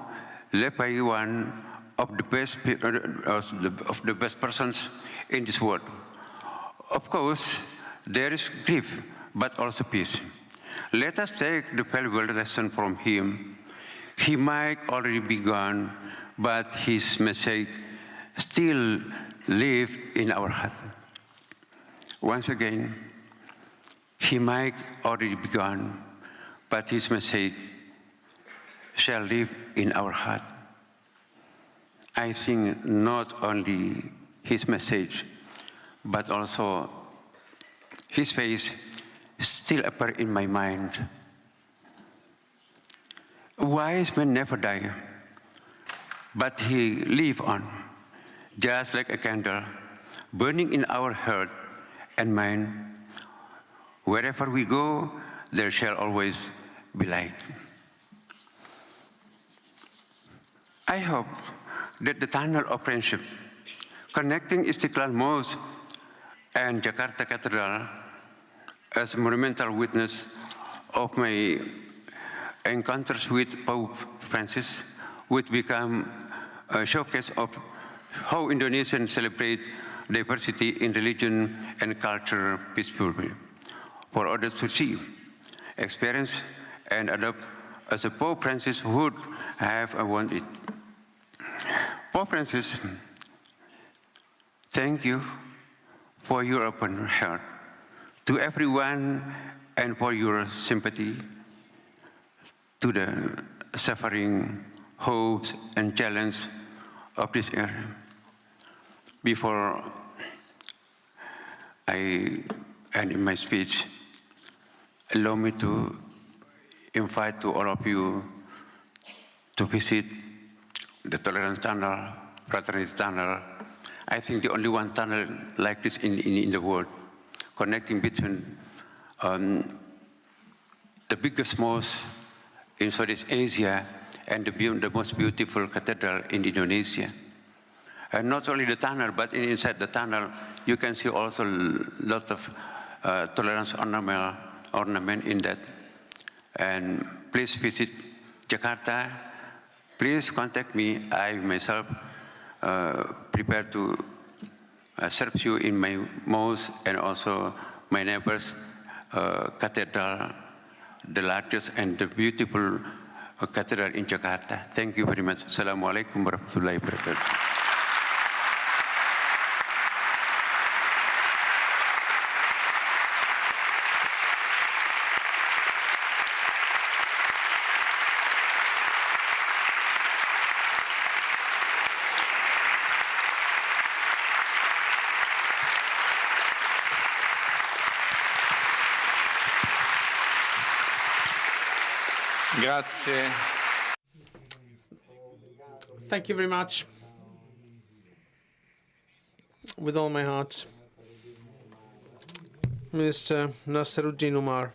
left by one of the best persons in this world. Of course, there is grief, but also peace. Let us take the valuable lesson from him. He might already be gone, but his message still lives in our heart. Once again, he might already be gone, but his message shall live in our heart. I think not only his message, but also his face still appear in my mind. A wise man never die, but he live on, just like a candle, burning in our heart and mind. Wherever we go, there shall always be light. I hope that the tunnel of friendship connecting Istiqlal Mosque and Jakarta Cathedral as a monumental witness of my encounters with Pope Francis would become a showcase of how Indonesians celebrate diversity in religion and culture peacefully for others to see, experience, and adopt as a Pope Francis would have wanted. Pope Francis, thank you for your open heart to everyone and for your sympathy to the suffering, hopes, and challenge of this area. Before I end my speech, allow me to invite to all of you to visit the Tolerance Tunnel, Fraternity Tunnel. I think the only one tunnel like this in the world, connecting between the biggest mosque in Southeast Asia and the most beautiful cathedral in Indonesia. And not only the tunnel, but inside the tunnel, you can see also a lot of tolerance ornament in that. And please visit Jakarta. Please contact me. I myself prepare to serve you in my mosque and also my neighbor's cathedral, the largest and the beautiful cathedral in Jakarta. Thank you very much. Assalamualaikum warahmatullahi wabarakatuh. Grazie. Thank you very much. With all my heart. Minister Nasaruddin Umar.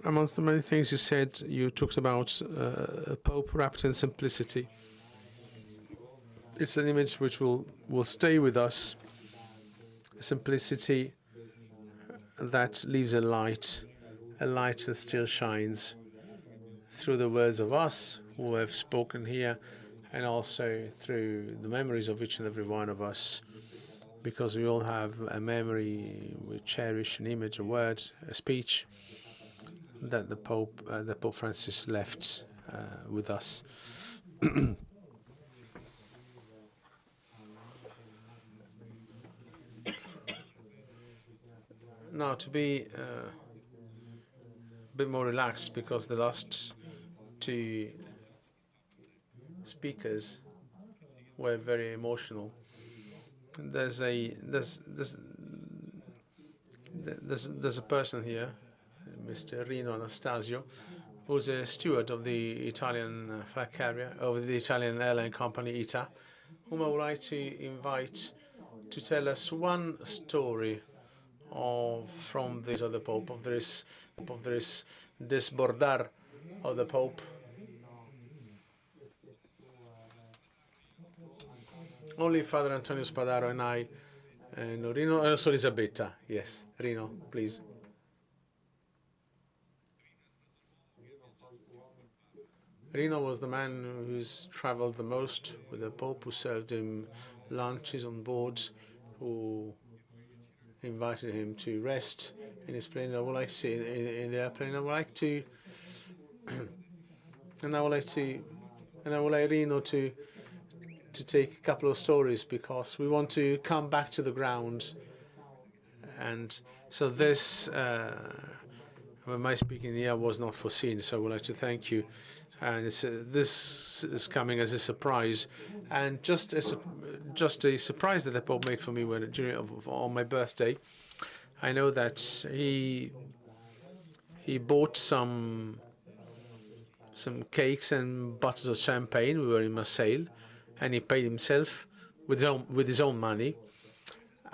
Amongst the many things you said, you talked about a Pope wrapped in simplicity. It's an image which will stay with us. Simplicity that leaves a light that still shines through the words of us who have spoken here, and also through the memories of each and every one of us, because we all have a memory, we cherish an image, a word, a speech that the Pope Francis left with us. Now, to be a bit more relaxed, because the last two speakers were very emotional. There's a person here, Mr. Rino Anastasio, who's a steward of the Italian flag carrier, of the Italian airline company ITA, whom I would like to invite to tell us one story from this of the Pope, of this desbordar of the Pope. Only Father Antonio Spadaro and I, and Rino, also Elisabetta. Yes, Rino, please. Rino was the man who's traveled the most with the Pope, who served him lunches on board, who invited him to rest in his plane. I would like to see in the airplane. I would like to, and I would like Rino to take a couple of stories, because we want to come back to the ground. And so this, my speaking here was not foreseen. So I would like to thank you. And this is coming as a surprise, and just a surprise that the Pope made for me on my birthday. I know that he bought some cakes and bottles of champagne. We were in Marseille, and he paid himself with his own money.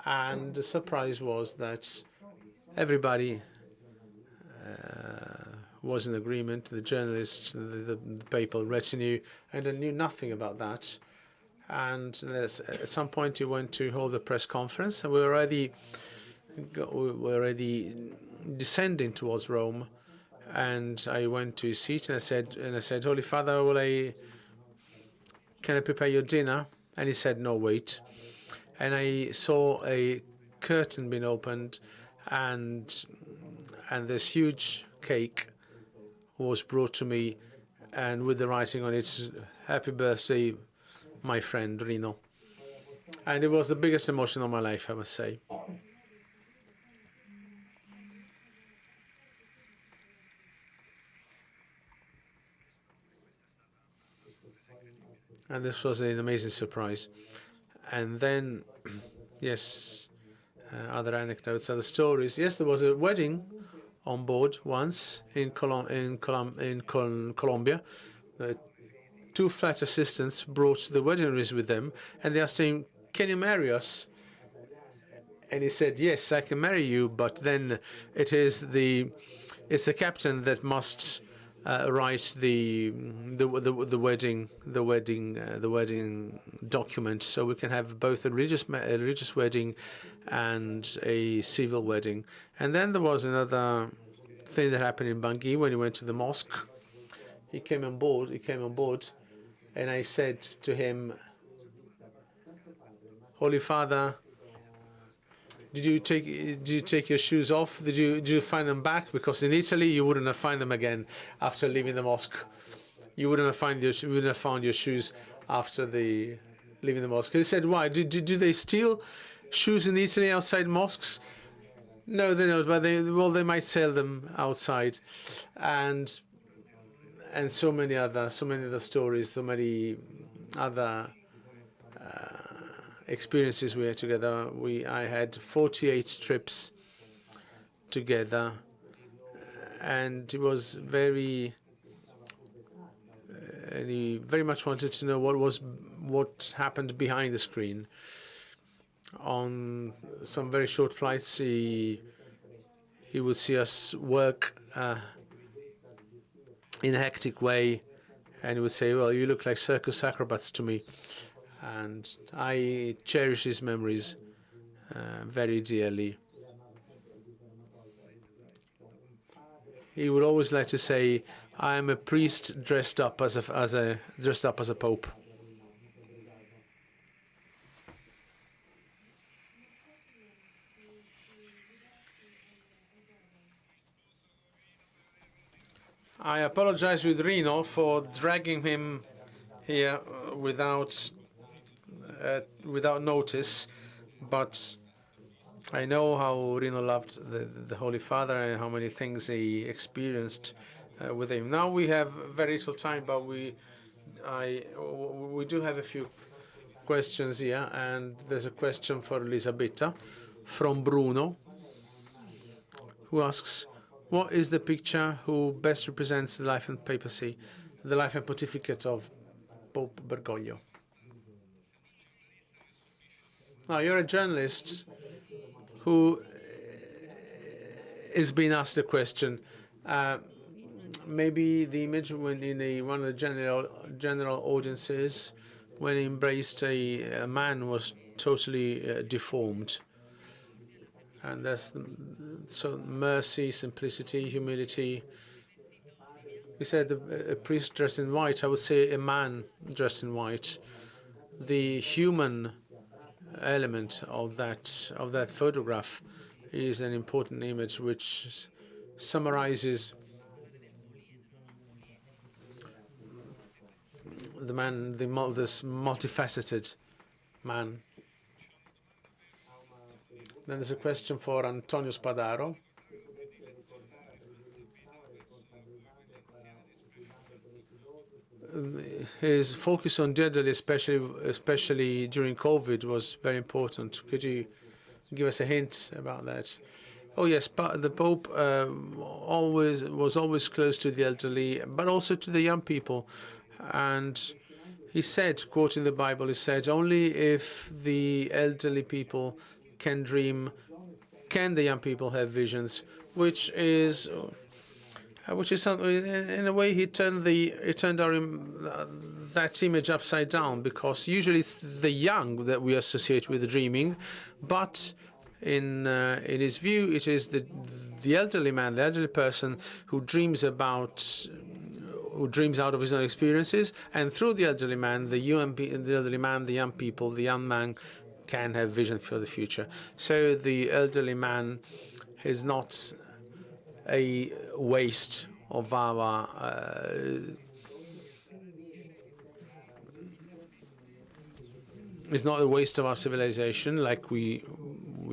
And the surprise was that everybody was in agreement, the journalists, the papal retinue, and I knew nothing about that. And at some point he went to hold a press conference, and we were already descending towards Rome. And I went to his seat and I said, Holy Father, can I prepare your dinner? And he said, no, wait. And I saw a curtain being opened, and this huge cake was brought to me, and with the writing on it, happy birthday, my friend Rino. And it was the biggest emotion of my life, I must say. And this was an amazing surprise. And then, yes, other anecdotes, other stories. Yes, there was a wedding on board once in Colombia. Two flight assistants brought the wedding rings with them, and they asked him, can you marry us? And he said, yes, I can marry you, but then it's the captain that must write the wedding document, so we can have both a religious wedding and a civil wedding. And then there was another thing that happened in Bangui when he went to the mosque. He came on board, and I said to him, Holy Father, did you take your shoes off? Did you find them back? Because in Italy you wouldn't have found them again after leaving the mosque. You wouldn't have found your shoes after leaving the mosque. He said, why? Do they steal shoes in Italy outside mosques? No, they don't. But they might sell them outside, and so many other stories, so many other experiences we had together. I had 48 trips together, and it was and he very much wanted to know what happened behind the screen. On some very short flights, he would see us work in a hectic way, and he would say, well, you look like circus acrobats to me. And I cherish his memories very dearly. He would always like to say, I am a priest dressed up as a pope. I apologize with Rino for dragging him here without notice, but I know how Rino loved the Holy Father and how many things he experienced with him. Now we have very little time, but we do have a few questions here, and there's a question for Elisabetta from Bruno, who asks, what is the picture who best represents the life and papacy, the life and pontificate of Pope Bergoglio? Now, you're a journalist who is being asked the question. Maybe the image when in one of the general audiences, when he embraced a man, was totally deformed. And there's so mercy, simplicity, humility. We said a priest dressed in white. I would say a man dressed in white. The human element of that photograph is an important image which summarizes the man, this multifaceted man. Then there's a question for Antonio Spadaro. His focus on the elderly, especially during COVID, was very important. Could you give us a hint about that? Oh yes, but the Pope was always close to the elderly, but also to the young people. And he said, quoting the Bible, he said, only if the elderly people can dream, can the young people have visions, which is which is something, in a way, he turned that image upside down, because usually it's the young that we associate with dreaming, but in his view, it is the elderly man, the elderly person who dreams out of his own experiences, and through the elderly man, the young people, the young man can have vision for the future. So the elderly man is not a waste of our it's not a waste of our civilization, like we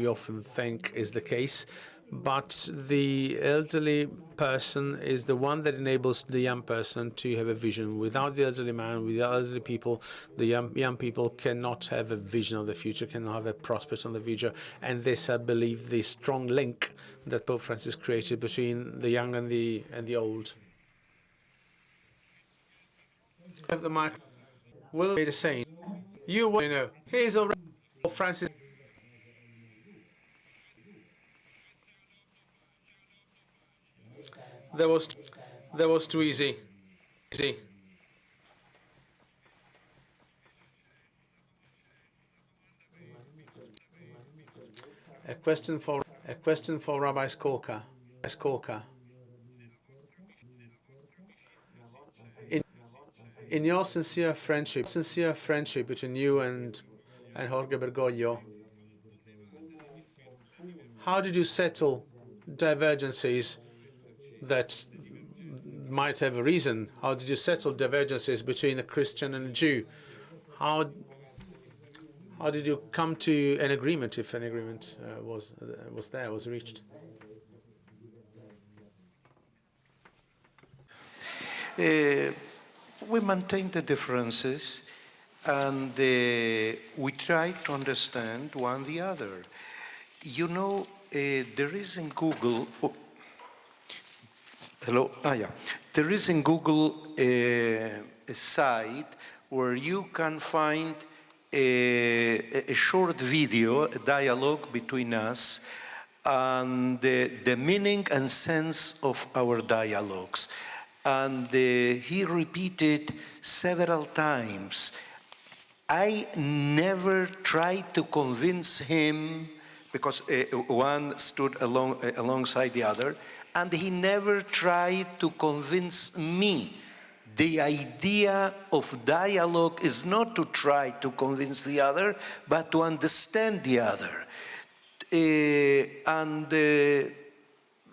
often think is the case, but the elderly person is the one that enables the young person to have a vision. Without the elderly man, without elderly people, the young people cannot have a vision of the future, cannot have a prospect on the future. And this, I believe, the strong link that Pope Francis created between the young and the old. Have the mic. Will be the same. You want to know. Here's already Pope Francis. That was too easy. A question for Rabbi Skorka. In your sincere friendship between you and Jorge Bergoglio, how did you settle divergences that might have a reason? How did you settle divergences between a Christian and a Jew? How did you come to an agreement, if an agreement was reached? We maintain the differences, and we try to understand one the other. You know, there is in Google. There is in Google a site where you can find a short video, a dialogue between us, and the meaning and sense of our dialogues. And he repeated several times, I never tried to convince him, because one stood alongside the other, and he never tried to convince me. The idea of dialogue is not to try to convince the other, but to understand the other.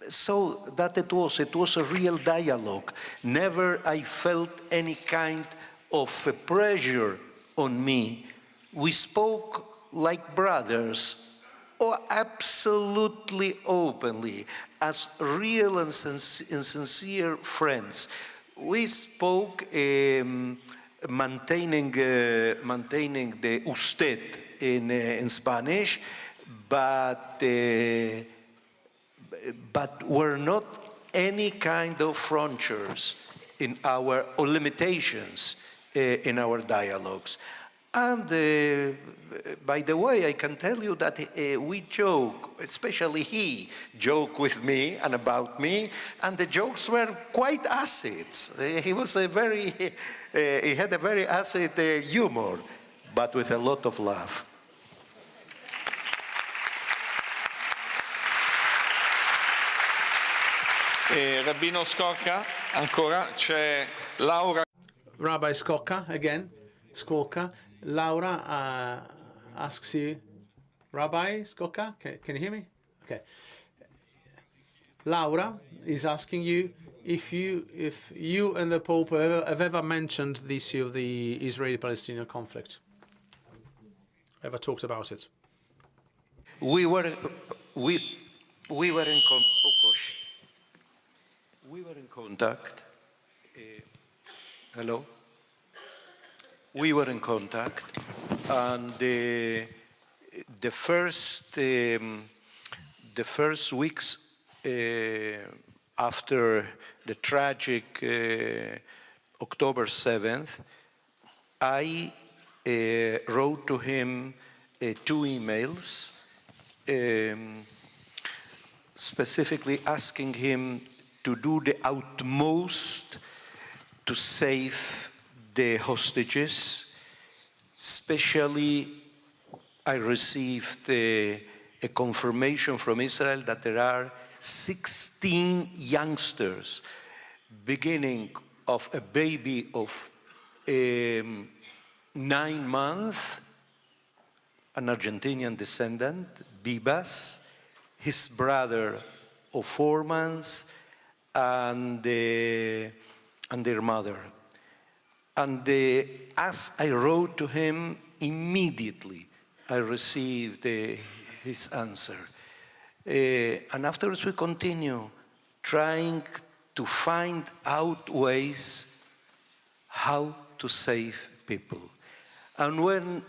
So that it was a real dialogue. Never I felt any kind of a pressure on me. We spoke like brothers, or absolutely openly, as real and sincere friends. We spoke maintaining the usted in Spanish, but were not any kind of frontiers in our, or limitations in our dialogues. And by the way, I can tell you that we joke, especially he joked with me and about me, and the jokes were quite acid. He had a very acid humor, but with a lot of love. Rabbino Skorka, ancora c'è Laura. Rabbi Skorka, again. Skorka. Laura asks you, Rabbi Skorka, can you hear me? Okay. Laura is asking you if you and the Pope have ever mentioned the issue of the Israeli-Palestinian conflict. Ever talked about it? We were in contact. Hello? We were in contact, and the first weeks after the tragic October 7th, I wrote to him 2 emails, specifically asking him to do the utmost to save the hostages. Especially, I received a confirmation from Israel that there are 16 youngsters, beginning of a baby of 9 months, an Argentinian descendant, Bibas, his brother of 4 months, and their mother. And as I wrote to him, immediately I received his answer. And afterwards we continue trying to find out ways how to save people. And when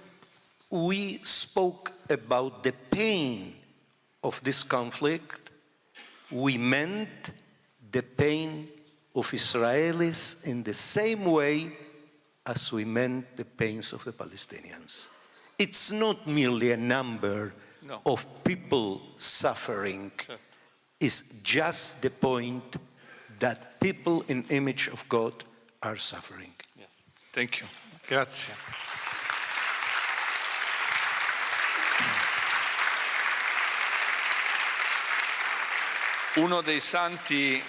we spoke about the pain of this conflict, we meant the pain of Israelis in the same way as we meant the pains of the Palestinians. It's not merely a number of people suffering. It's just the point that people in image of God are suffering. Yes. Thank you. Grazie. Uno dei santi,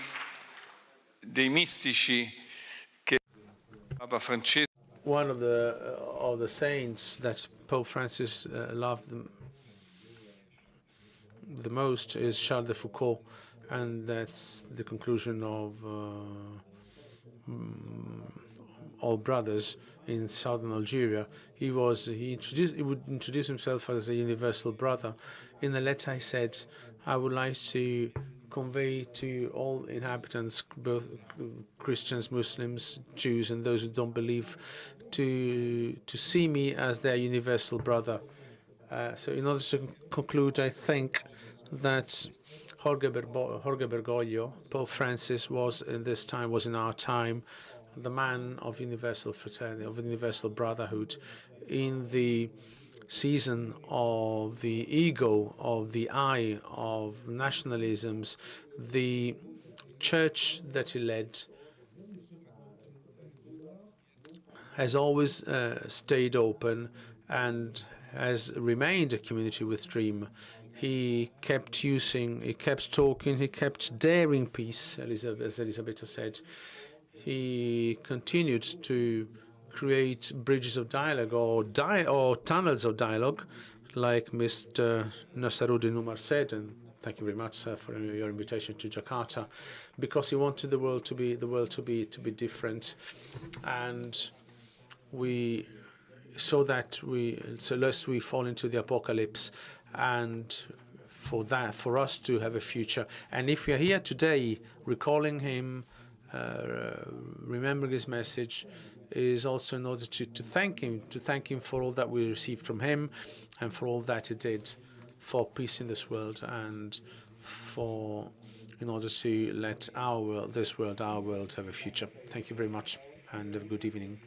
dei mistici che Papa Francesco. One of the saints that Pope Francis loved the most is Charles de Foucault, and that's the conclusion of All Brothers in southern Algeria. He would introduce himself as a universal brother. In the letter, he said, "I would like to convey to all inhabitants, both Christians, Muslims, Jews, and those who don't believe, to see me as their universal brother." So in order to conclude, I think that Jorge Bergoglio, Pope Francis, was in our time, the man of universal fraternity, of universal brotherhood, in the season of the ego, of the I, of nationalisms. The church that he led has always stayed open and has remained a community with dream. He kept talking, he kept daring peace, as Elisabetta said. He continued to create bridges of dialogue or tunnels of dialogue, like Mr. Nassaruddin Umar said, and thank you very much, sir, for your invitation to Jakarta, because he wanted the world to be different, and lest we fall into the apocalypse, and for us to have a future. And if we are here today recalling him, remembering his message, is also in order to thank him for all that we received from him and for all that he did for peace in this world, and in order to let our world have a future. Thank you very much and have a good evening.